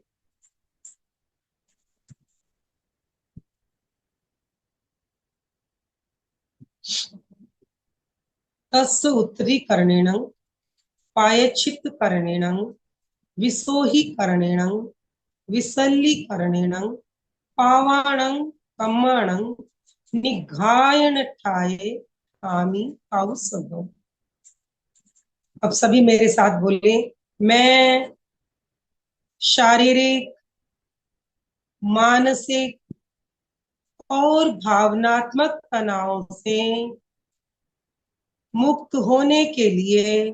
C: तस्य उत्तरीकरणेन पायच्छित्त करणेन विसोहीकरणेन विसल्लीकरणेन पावाणं कम्माणं निघायनठाये आमी पावसगो। अब सभी मेरे साथ बोले, मैं शारीरिक, मानसिक और भावनात्मक तनाव से मुक्त होने के लिए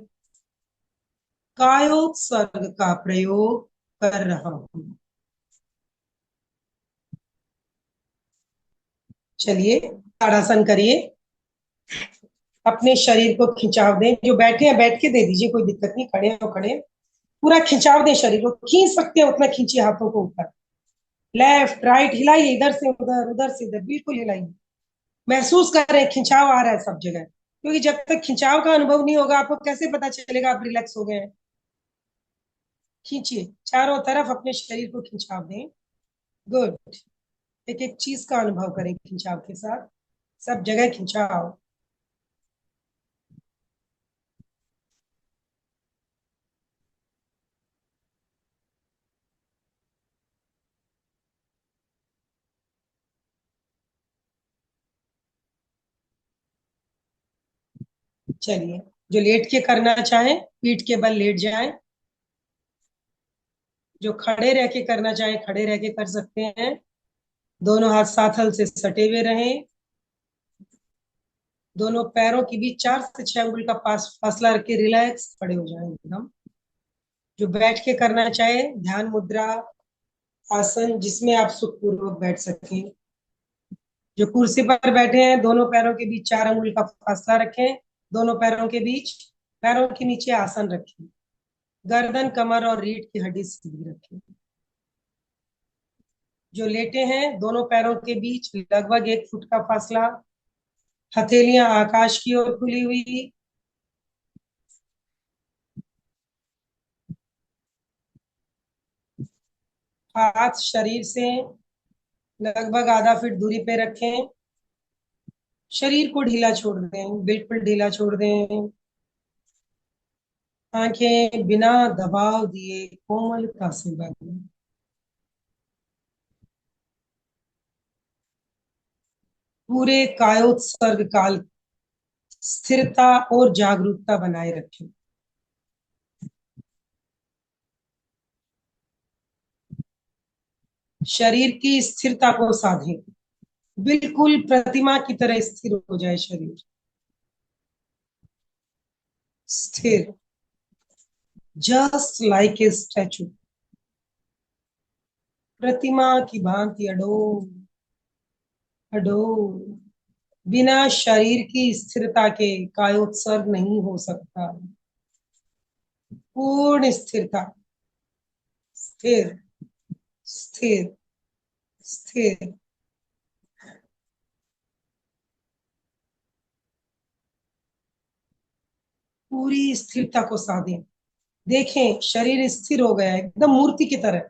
C: कायोत्सर्ग का प्रयोग कर रहा हूं। चलिए ताड़ासन करिए, अपने शरीर को खिंचाव दें। जो बैठे हैं बैठ के दे दीजिए, कोई दिक्कत नहीं, खड़े हो खड़े। पूरा खिंचाव दें, शरीर को खींच सकते हैं उतना खींचिए, हाथों को ऊपर, लेफ्ट राइट हिलाइए, इधर से उधर उधर से इधर, बिल्कुल हिलाइए। महसूस कर रहे हैं खिंचाव आ रहा है सब जगह, क्योंकि जब तक खिंचाव का अनुभव नहीं होगा आपको कैसे पता चलेगा आप रिलैक्स हो गए हैं। खींचिए, चारों तरफ अपने शरीर को खिंचाव दें। गुड। एक एक चीज का अनुभव करें खिंचाव के साथ, सब जगह खिंचाव। चलिए, जो लेट के करना चाहे पीठ के बल लेट जाएं, जो खड़े रह के करना चाहे खड़े रह के कर सकते हैं। दोनों हाथ साथ हल से सटे हुए रहें। दोनों पैरों के बीच 4 से 6 अंगुल का फासला रख के रिलैक्स खड़े हो जाएं एकदम। जो बैठ के करना चाहे ध्यान मुद्रा आसन, जिसमें आप सुखपूर्वक बैठ सकें। जो कुर्सी पर बैठे हैं दोनों पैरों के बीच 4 अंगुल का फासला रखें। दोनों पैरों के बीच, पैरों के नीचे आसन रखें। गर्दन कमर और रीढ़ की हड्डी सीधी रखें। जो लेटे हैं दोनों पैरों के बीच लगभग 1 फुट का फासला, हथेलियां आकाश की ओर खुली हुई। हाथ शरीर से लगभग आधा फीट दूरी पे रखें। शरीर को ढीला छोड़ दें, बिल्कुल ढीला छोड़ दें। आंखें बिना दबाव दिए कोमलता से बंद। पूरे कायोत्सर्ग काल स्थिरता और जागरूकता बनाए रखें। शरीर की स्थिरता को साधें, बिल्कुल प्रतिमा की तरह स्थिर हो जाए शरीर। स्थिर, जस्ट लाइक ए स्टैचू, प्रतिमा की भांति अडोल अडोल। बिना शरीर की स्थिरता के कायोत्सर्ग नहीं हो सकता। पूर्ण स्थिरता, स्थिर स्थिर स्थिर। पूरी स्थिरता को साधें। देखें शरीर स्थिर हो गया है एकदम मूर्ति की तरह,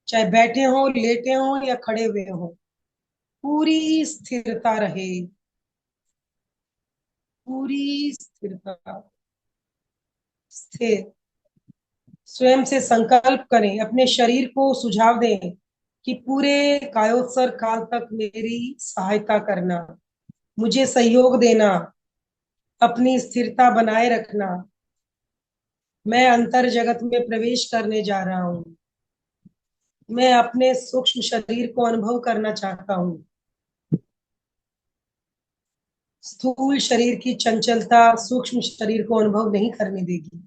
C: चाहे बैठे हो लेटे हो या खड़े हुए हो, पूरी स्थिरता रहे। पूरी स्थिरता, स्थिर। स्वयं से संकल्प करें, अपने शरीर को सुझाव दें कि पूरे कायोत्सर्ग काल तक मेरी सहायता करना, मुझे सहयोग देना, अपनी स्थिरता बनाए रखना। मैं अंतर जगत में प्रवेश करने जा रहा हूँ। मैं अपने सूक्ष्म शरीर को अनुभव करना चाहता हूँ। स्थूल शरीर की चंचलता सूक्ष्म शरीर को अनुभव नहीं करने देगी।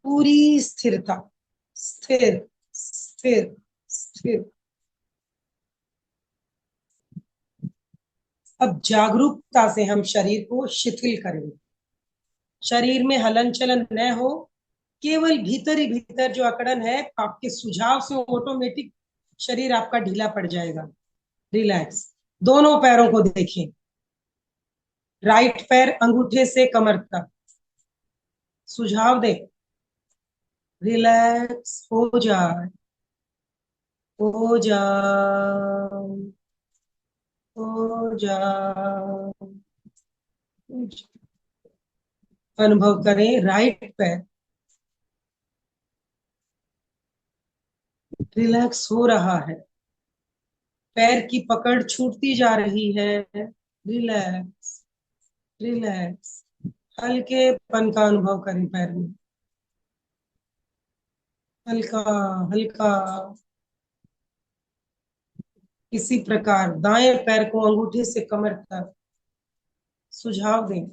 C: पूरी स्थिरता, स्थिर स्थिर स्थिर। अब जागरूकता से हम शरीर को शिथिल करेंगे। शरीर में हलन चलन न हो, केवल भीतर ही भीतर जो अकड़न है आपके सुझाव से ऑटोमेटिक शरीर आपका ढीला पड़ जाएगा। रिलैक्स। दोनों पैरों को देखें, राइट पैर अंगूठे से कमर तक, सुझाव दे रिलैक्स हो जाए, हो जाओ, हो जाओ। अनुभव करें राइट पैर रिलैक्स हो रहा है, पैर की पकड़ छूटती जा रही है। Relax relax. हल्केपन का अनुभव करें पैर में, हल्का हल्का। इसी प्रकार दाएं पैर को अंगूठे से कमर तक सुझाव दें।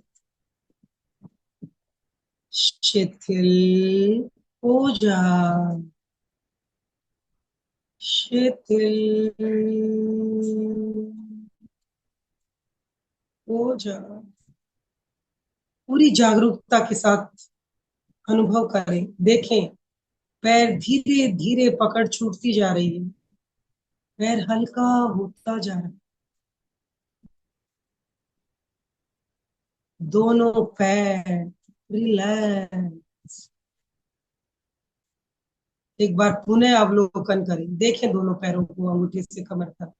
C: शिथिल हो जा, शिथिल हो जा। पूरी जागरूकता के साथ अनुभव करें, देखें पैर धीरे धीरे पकड़ छूटती जा रही है, पैर हल्का होता जा रहा है, दोनों पैर रिलैक्स। एक बार पुनः अवलोकन करें, देखें दोनों पैरों को अंगूठे से कमर तक।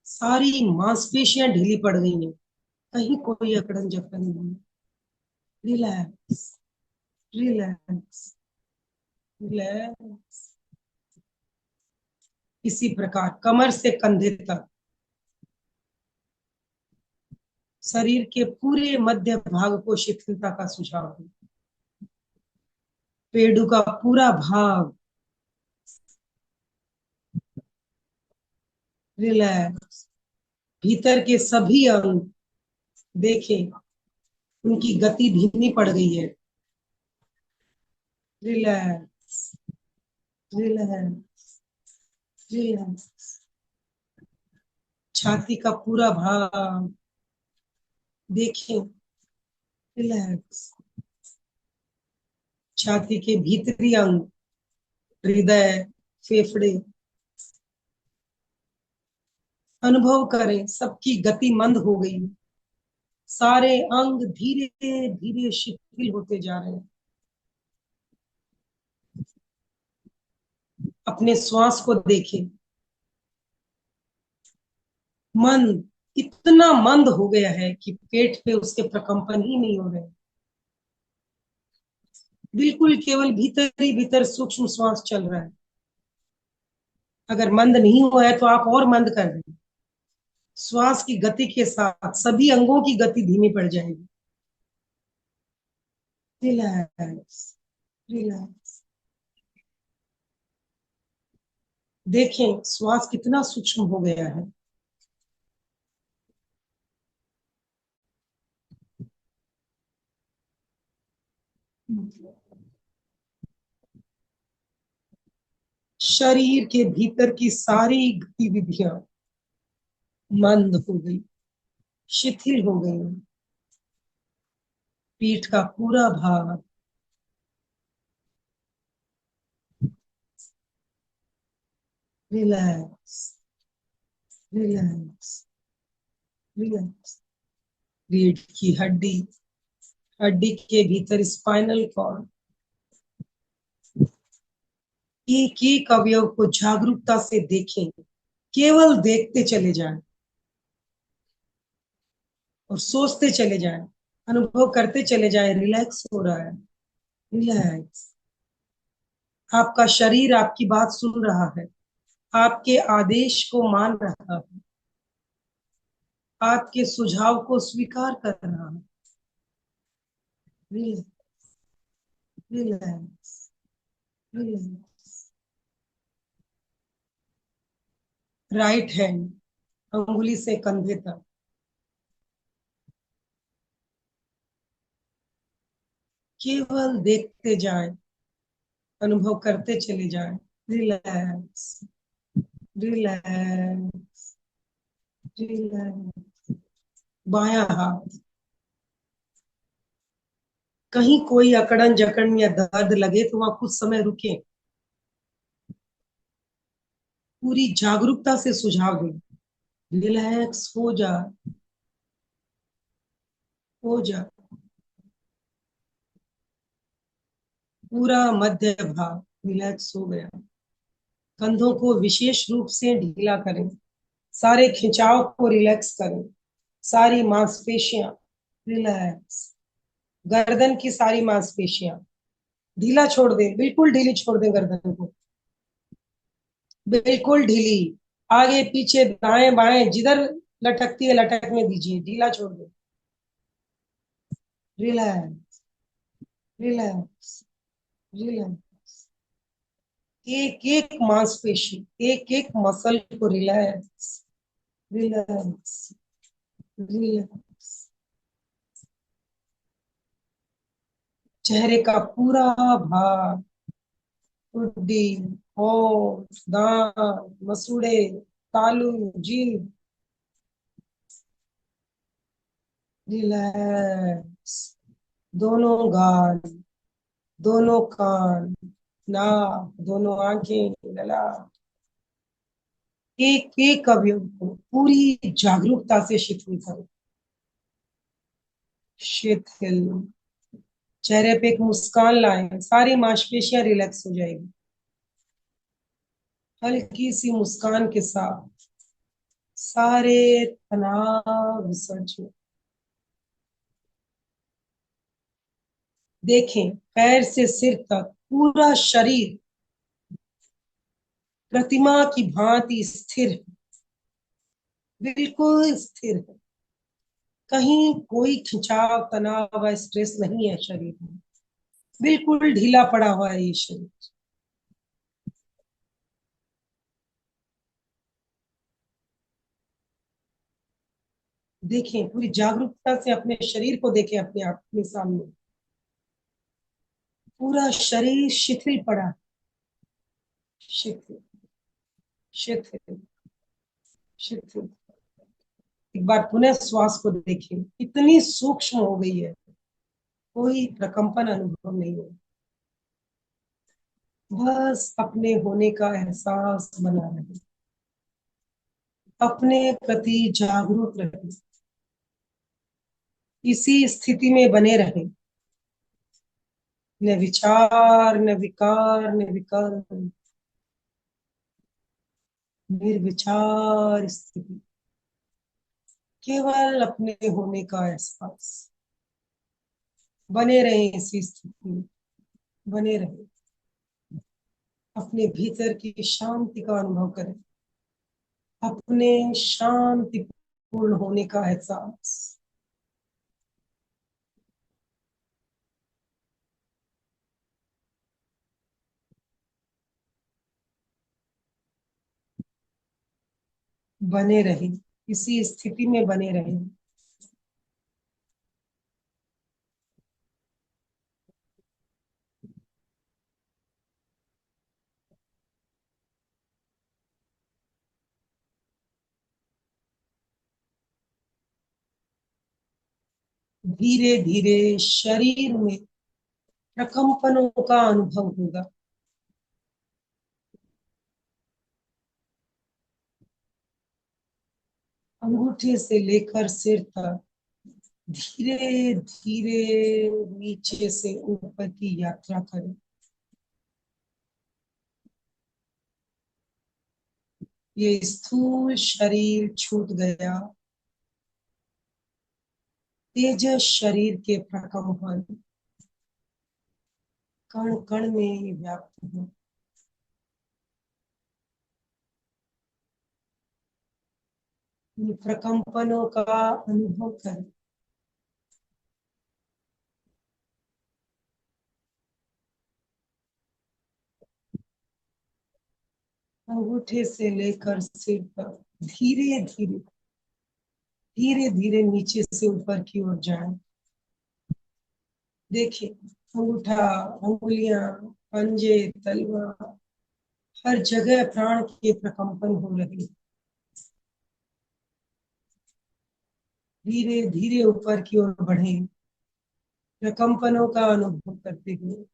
C: सारी मांसपेशियां ढीली पड़ गई हैं, कहीं कोई अकड़न जकड़न नहीं। Relax, relax, relax. इसी प्रकार कमर से कंधे तक शरीर के पूरे मध्य भाग को शिथिलता का सुझाव दें। पेड़ू का पूरा भाग रिलैक्स। भीतर के सभी अंग देखें, उनकी गति धीमी पड़ गई है। Relax, relax, relax. छाती का पूरा भाग देखें, रिलैक्स। छाती के भीतरी अंग, हृदय, फेफड़े, अनुभव करें सबकी गति मंद हो गई, सारे अंग धीरे धीरे शिथिल होते जा रहे हैं। अपने श्वास को देखें, मन इतना मंद हो गया है कि पेट पे उसके प्रकंपन ही नहीं हो रहे, बिल्कुल केवल भीतर ही भीतर सूक्ष्म श्वास चल रहा है। अगर मंद नहीं हुआ है तो आप और मंद कर दें, श्वास की गति के साथ सभी अंगों की गति धीमी पड़ जाएगी। Relax, relax. देखें श्वास कितना सूक्ष्म हो गया है। शरीर के भीतर की सारी गतिविधियां मंद हो गई, शिथिल हो गई। पीठ का पूरा भाग रिलैक्स, रिलैक्स, रिलैक्स। रीढ़ की हड्डी, हड्डी के भीतर स्पाइनल कॉर्ड, एक एक अवयव को जागरूकता से देखें, केवल देखते चले जाएं और सोचते चले जाएं, अनुभव करते चले जाएं। रिलैक्स हो रहा है, रिलैक्स। आपका शरीर आपकी बात सुन रहा है, आपके आदेश को मान रहा है, आपके सुझाव को स्वीकार कर रहा है। Relax, relax, relax. Right hand अंगुली से कंधे तक, केवल देखते जाएं, अनुभव करते चले जाएं। Relax, relax, relax. बायां हाथ, कहीं कोई अकड़न जकड़न या दर्द लगे तो वहां कुछ समय रुके, पूरी जागरूकता से सुझाव दें। रिलैक्स हो जा, हो जा। पूरा मध्य भाग रिलैक्स हो गया। कंधों को विशेष रूप से ढीला करें, सारे खिंचाव को रिलैक्स करें, सारी मांसपेशियां रिलैक्स। गर्दन की सारी मांसपेशियां ढीला छोड़ दें, बिल्कुल ढीली छोड़ दें गर्दन को, बिल्कुल ढीली। आगे पीछे दाएं बाएं जिधर लटकती है लटकने दीजिए, ढीला छोड़ दें। Relax, relax, relax. एक एक मांसपेशी, एक एक मसल को रिलैक्स, रिलैक्स, रिलैक्स। चेहरे का पूरा भार, ठुड्डी, होंठ, दांत, मसूड़े, तालू, जीभ, रिलैक्स। दोनों गाल, दोनों कान, नाक, दोनों आंखें, गला, एक एक अवयव को पूरी जागरूकता से शिथिल करो। शिथिल। चेहरे पे एक मुस्कान लाएं, सारी मांसपेशियां रिलैक्स हो जाएगी। हल्की सी मुस्कान के साथ सारे तनाव विसर्जन। देखें, पैर से सिर तक पूरा शरीर प्रतिमा की भांति स्थिर है, बिल्कुल स्थिर है। कहीं कोई खिंचाव, तनाव या स्ट्रेस नहीं है शरीर में। बिल्कुल ढीला पड़ा हुआ है ये शरीर। देखें, पूरी जागरूकता से अपने शरीर को देखें, अपने आप के सामने पूरा शरीर शिथिल पड़ा है। शिथिल, शिथिल, शिथिल। एक बार पुनः श्वास को देखें, इतनी सूक्ष्म हो गई है, कोई प्रकंपन अनुभव नहीं हो। बस अपने होने का एहसास बना रहे, अपने प्रति जागरूक रहे, इसी स्थिति में बने रहे। न विचार, न विकार, न विकल्प, निर्विचार स्थिति, केवल अपने होने का एहसास। बने रहे इसी स्थिति में, बने रहे। अपने भीतर की शांति का अनुभव करें, अपने शांतिपूर्ण होने का एहसास। बने रहे, इसी स्थिति में बने रहे। धीरे धीरे शरीर में प्रकंपनों का अनुभव होगा। अंगूठे से लेकर सिर तक धीरे धीरे नीचे से ऊपर की यात्रा करें। ये स्थूल शरीर छूट गया, तेजस शरीर के प्रकंपन कण कण में व्याप्त हो। इन प्रकंपनों का अनुभव करें। अंगूठे से लेकर सिर तक धीरे धीरे, धीरे धीरे नीचे से ऊपर की ओर जाए। देखिए, अंगूठा, उंगलियां, पंजे, तलवा, हर जगह प्राण के प्रकंपन हो रहे हैं। धीरे धीरे ऊपर की ओर बढ़े, प्रकंपनों का अनुभव करते हुए।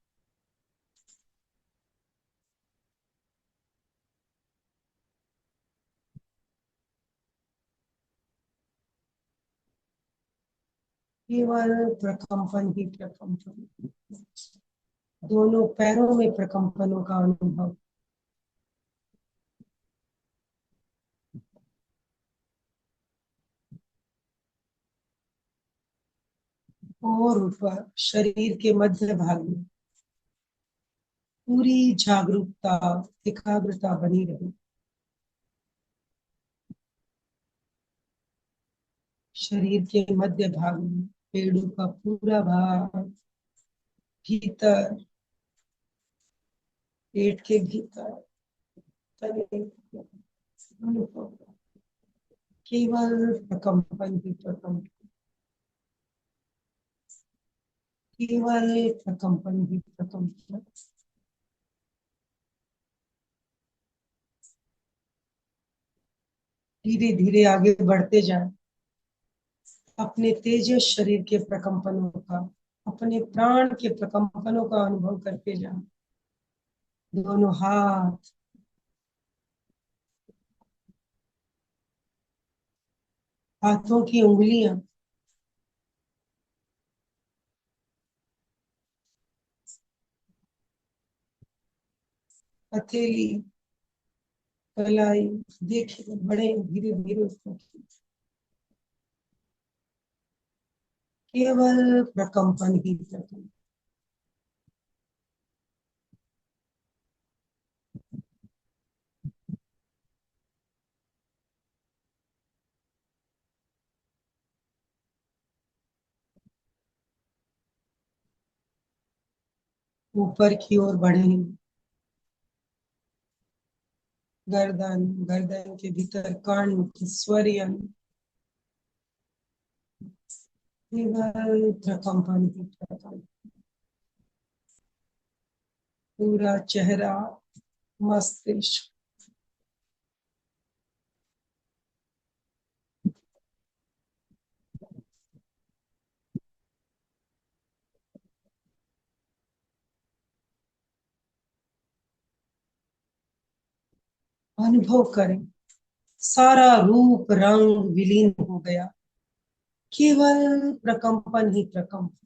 C: केवल प्रकंपन ही प्रकंपन। दोनों पैरों में प्रकंपनों का अनुभव। और ऊपर शरीर के मध्य भाग में पूरी जागरूकता, एकाग्रता बनी रहे। शरीर के मध्य भाग में पेड़ों का पूरा भाग, भीतर, पेट के भीतर, तले, अनुभव केवल प्रकंपन ही प्रकंपन, केवल प्रकंपन ही प्रकंपन। धीरे धीरे आगे बढ़ते जाएं, अपने तेजस शरीर के प्रकंपनों का, अपने प्राण के प्रकंपनों का अनुभव करते जाएं। दोनों हाथ, हाथों की उंगलियां, हथेली, कलाई, देखिए बड़े धीरे धीरे उसको केवल प्रकंपन ही प्रकंपन। ऊपर की ओर बढ़े, गर्दन, गर्दन के भीतर कंठ, स्वरियन, केवल प्रकंपन ही प्रकंपन। पूरा चेहरा, मस्तिष्क, अनुभव करें, सारा रूप रंग विलीन हो गया, केवल प्रकंपन ही प्रकंपन।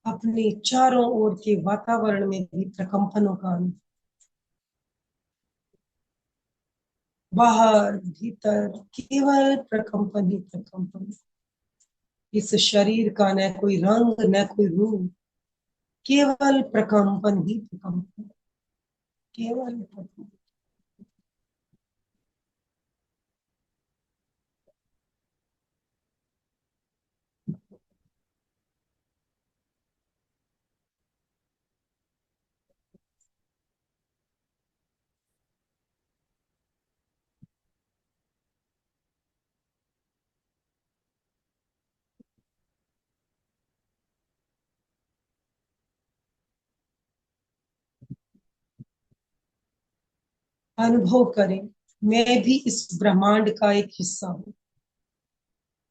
C: अपने चारों ओर के वातावरण में भी प्रकंपनों का अनुभव, बाहर भीतर केवल प्रकंपन ही प्रकंपन। इस शरीर का न कोई रंग न कोई रूप, केवल प्रकंपन ही प्रकंपन, केवल प्रकंपन। अनुभव करें, मैं भी इस ब्रह्मांड का एक हिस्सा हूँ,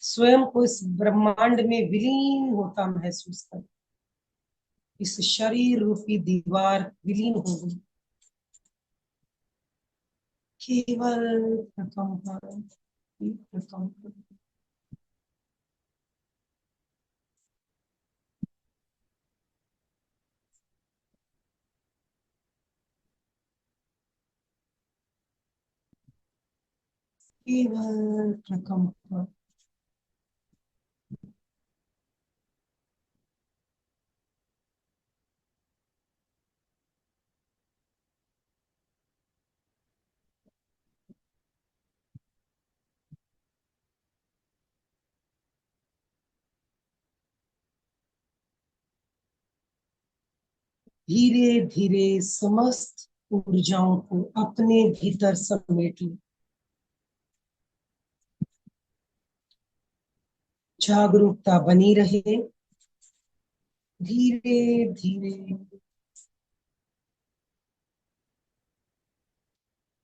C: स्वयं को इस ब्रह्मांड में विलीन होता महसूस कर। इस शरीर रूपी दीवार विलीन हो गई, केवल प्रकंपन ही प्रकंपन। केवल प्रकंपन। धीरे धीरे समस्त ऊर्जाओं को अपने भीतर समेट लो, जागरूकता बनी रहे। धीरे धीरे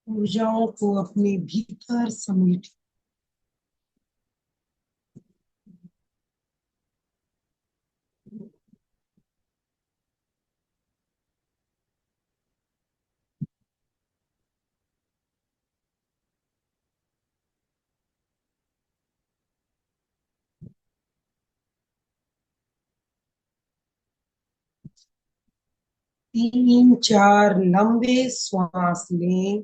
C: ऊर्जाओं को अपने भीतर समेट, तीन चार लंबे श्वास लें,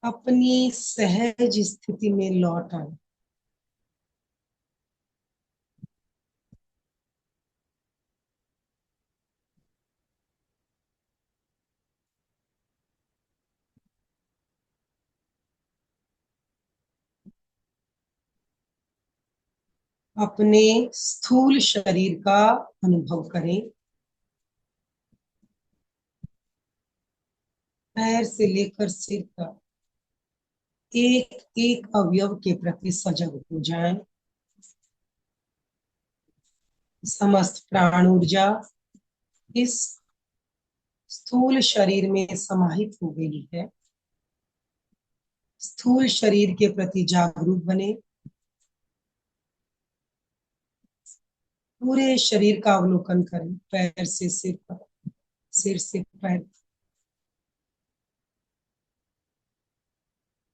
C: अपनी सहज स्थिति में लौट आए। अपने स्थूल शरीर का अनुभव करें, पैर से लेकर सिर तक एक एक अवयव के प्रति सजग हो जाएं। समस्त प्राण ऊर्जा इस स्थूल शरीर में समाहित हो गई है। स्थूल शरीर के प्रति जागरूक बने। पूरे शरीर का अवलोकन करें, पैर से सिर तक, सिर से पैर,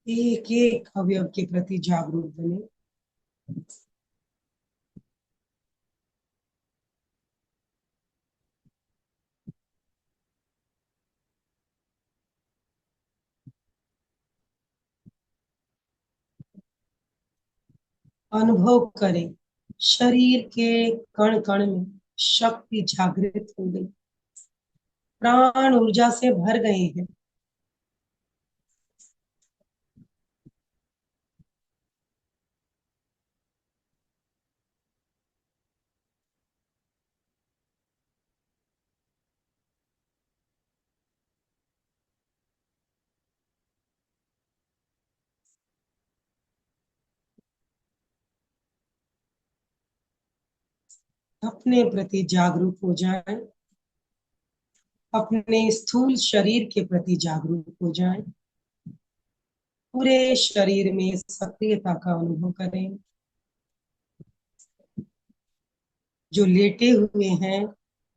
C: एक एक अवयव के प्रति जागरूक बने। अनुभव करें शरीर के कण कण में शक्ति जागृत हो गई, प्राण ऊर्जा से भर गए हैं। अपने प्रति जागरूक हो जाएं, अपने स्थूल शरीर के प्रति जागरूक हो जाएं। पूरे शरीर में सक्रियता का अनुभव करें। जो लेटे हुए हैं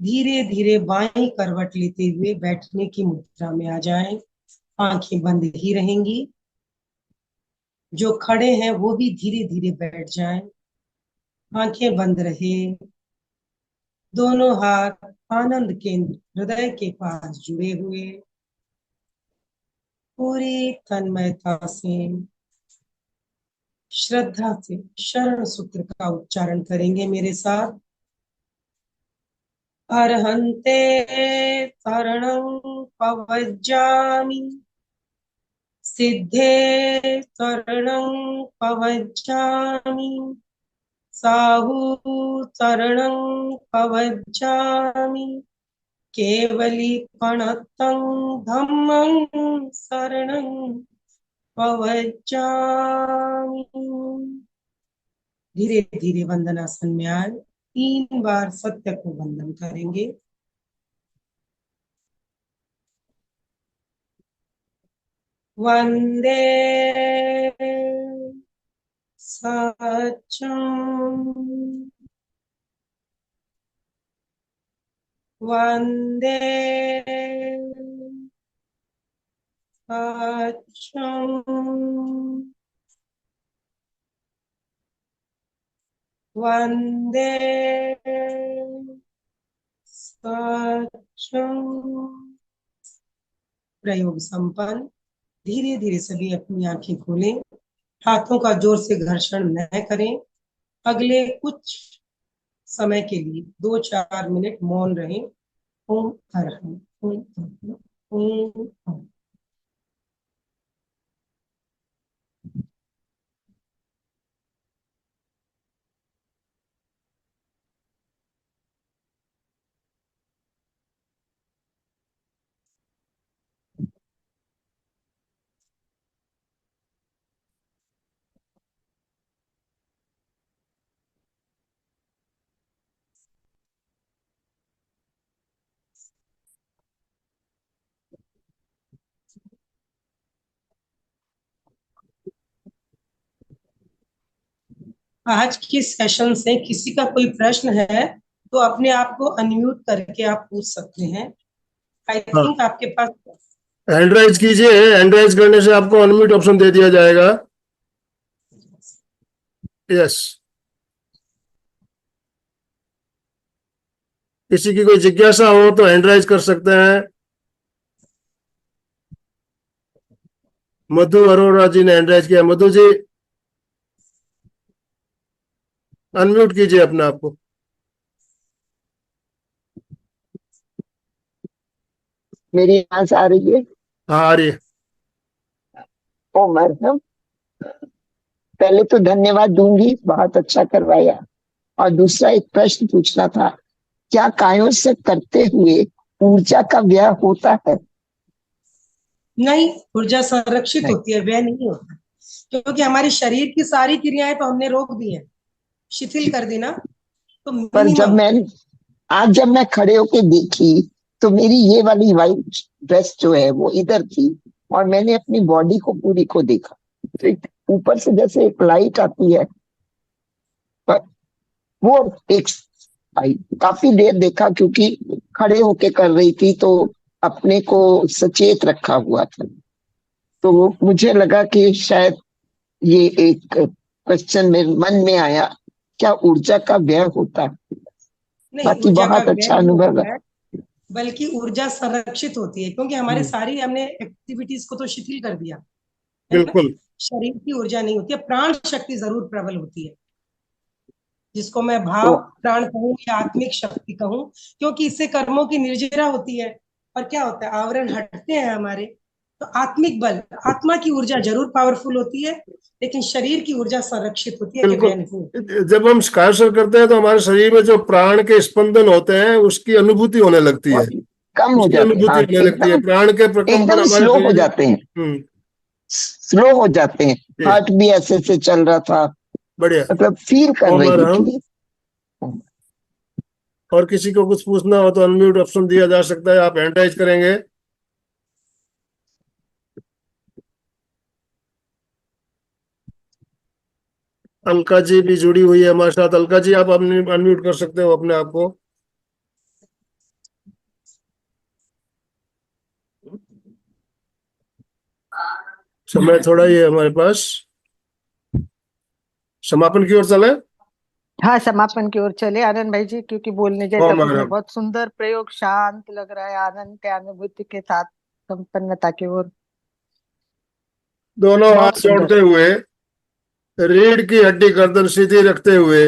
C: धीरे धीरे बाईं करवट लेते हुए बैठने की मुद्रा में आ जाएं। आंखें बंद ही रहेंगी। जो खड़े हैं वो भी धीरे धीरे बैठ जाएं। आंखें बंद रहे। दोनों हाथ आनंद केंद्र हृदय के पास जुड़े हुए। पूरी तन्मयता से श्रद्धा से शरण सूत्र का उच्चारण करेंगे मेरे साथ। अर्हन्ते शरणं पवज्जामि, सिद्धे शरणं पवज्जामि, साहु शरणं पवज्जामि, केवलीपणतं धम्मं शरणं पवज्जामि। धीरे धीरे वंदनासन में आए। 3 बार सत्य को वंदन करेंगे। वंदे सत्यं, वंदे सत्यं, वंदे सत्यं। प्रयोग संपन्न। धीरे धीरे सभी अपनी आंखें खोलें। हाथों का जोर से घर्षण न करें। अगले कुछ समय के लिए 2-4 मिनट मौन रहें। ओम अरहं, ओम अरहं, ओम अरहं। आज के सेशन से किसी का कोई प्रश्न है तो अपने आप को अनम्यूट करके आप पूछ सकते हैं। आई
B: हाँ,
C: थिंक आपके पास
B: हैंड राइज कीजिए। हैंड राइज करने से आपको अनम्यूट ऑप्शन दे दिया जाएगा। यस, किसी की कोई जिज्ञासा हो तो हैंड राइज कर सकते हैं। मधु अरोड़ा जी ने हैंड राइज किया। मधु जी अनम्यूट कीजिए अपने आप को।
D: मेरी आवाज आ रही है?
B: हाँ, आ रही है।
D: ओ मैडम, पहले तो धन्यवाद दूंगी, बहुत अच्छा करवाया। और दूसरा एक प्रश्न पूछना था, क्या कायों से करते हुए ऊर्जा का व्यय होता है?
C: नहीं, ऊर्जा संरक्षित
D: नहीं।
C: होती है, व्यय नहीं होता, क्योंकि हमारी शरीर की सारी क्रियाएं तो हमने रोक दी है, शिथिल कर दी ना, तो
D: पर
C: मिनिमम।
D: जब मैं खड़े होके देखी तो मेरी ये वाली वाइट ड्रेस जो है वो इधर थी, और मैंने अपनी बॉडी को पूरी को देखा, तो ऊपर से जैसे एक लाइट आती है, पर वो एक आई, काफी देर देखा क्योंकि खड़े होके कर रही थी तो अपने को सचेत रखा हुआ था। तो मुझे लगा कि शायद ये एक क्वेश्चन मेरे मन में आया, क्या ऊर्जा का व्यय होता है?
C: नहीं,
D: बाकी
C: ऊर्जा का
D: बहुत
C: व्यय
D: अच्छा
C: नहीं
D: अनुभव
C: होता
D: है।
C: है, बल्कि ऊर्जा संरक्षित होती है, क्योंकि हमारे
D: हम्म,
C: सारी हमने एक्टिविटीज को तो शिथिल कर दिया है ना।
B: बिल्कुल
C: शरीर की ऊर्जा नहीं होती है, प्राण शक्ति जरूर प्रबल होती है, जिसको मैं
D: तो
C: भाव प्राण कहूँ या आत्मिक शक्ति कहूँ, क्योंकि इससे कर्मों की निर्जरा होती है। और क्या होता है, आवरण हटते हैं हमारे, तो आत्मिक बल, आत्मा की ऊर्जा जरूर पावरफुल होती है, लेकिन शरीर की ऊर्जा संरक्षित होती है, व्यय नहीं होती।
B: बिल्कुल। जब हम स्कार्सर करते हैं तो हमारे शरीर में जो प्राण के स्पंदन होते हैं उसकी अनुभूति होने लगती है,
D: बहुत कम हो
B: उसकी
D: जाते हैं,
B: अनुभूति
D: हाँ
B: होने लगती है,
D: एकदम,
B: प्राण के प्रकंपन
D: एकदम
B: हमारे
D: स्लो हो
B: शरीर में।
D: जाते हैं,
B: हम्म।
D: स्लो हो जाते हैं।
B: जी,
D: हार्ट भी ऐसे से चल रहा था,
B: बढ़िया।
D: मतलब फील कर
B: ओम
D: रही
B: अरहम।
D: थी।
B: और किसी को कुछ पूछना हो तो अनम्यूट ऑप्शन दिया जा सकता है, आप हैंड राइज करेंगे। अलका जी भी जुड़ी हुई है हमारे साथ। अलका जी, आप अनम्यूट कर सकते हो अपने आप को। समय थोड़ा ही है हमारे पास, समापन की ओर चले।
E: हाँ, समापन की ओर चले आनंद भाई जी, क्योंकि बोलने जैसा
B: ओम
E: कुछ नहीं,
B: अरहम।
E: बहुत सुंदर प्रयोग, शांत लग रहा है, आनंद के अनुभूति के साथ संपन्नता की ओर,
B: दोनों
E: बहुत
B: हाथ
E: सुंदर।
B: जोड़ते हुए, रीढ़ की हड्डी गर्दन सीधी रखते हुए,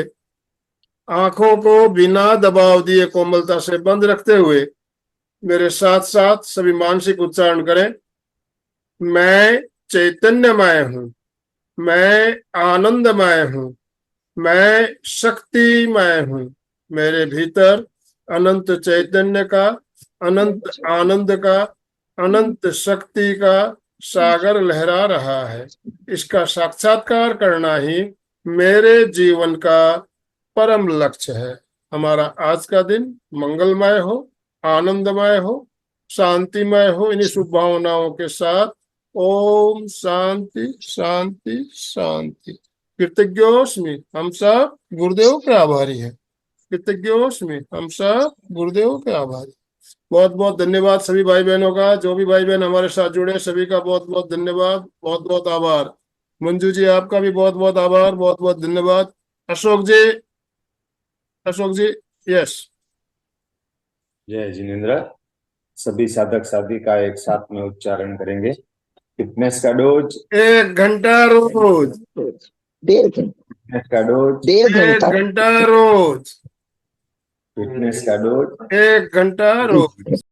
B: आंखों को बिना दबाव दिए कोमलता से बंद रखते हुए मेरे साथ साथ सभी मानसिक उच्चारण करें। मैं चैतन्यमय हूँ, मैं आनंदमय हूँ, मैं शक्तिमय हूँ। मेरे भीतर अनंत चैतन्य का, अनंत आनंद का, अनंत शक्ति का सागर लहरा रहा है। इसका साक्षात्कार करना ही मेरे जीवन का परम लक्ष्य है। हमारा आज का दिन मंगलमय हो, आनंदमय हो, शांतिमय हो। इन्हीं शुभ भावनाओं के साथ ओम शांति शांति शांति। कृतज्ञोस्मि, हम सब गुरुदेव के आभारी हैं। कृतज्ञोस्मि, हम सब गुरुदेव के आभारी। बहुत बहुत धन्यवाद सभी भाई बहनों का, जो भी भाई बहन हमारे साथ जुड़े सभी का बहुत बहुत धन्यवाद, बहुत बहुत आभार। मंजू जी, आपका भी बहुत बहुत आभार, बहुत बहुत धन्यवाद। अशोक जी, अशोक जी, यस।
F: जय जिनेन्द्र। सभी साधक साधिका एक साथ में उच्चारण करेंगे। फिटनेस का डोज
B: 1 घंटा रोज,
D: 1.5 घंटा,
F: फिटनेस का डोज
D: 1.5 घंटा।
B: 1 घंटा रोज,
F: फिटनेस का डोज
B: 1 घंटा रोज।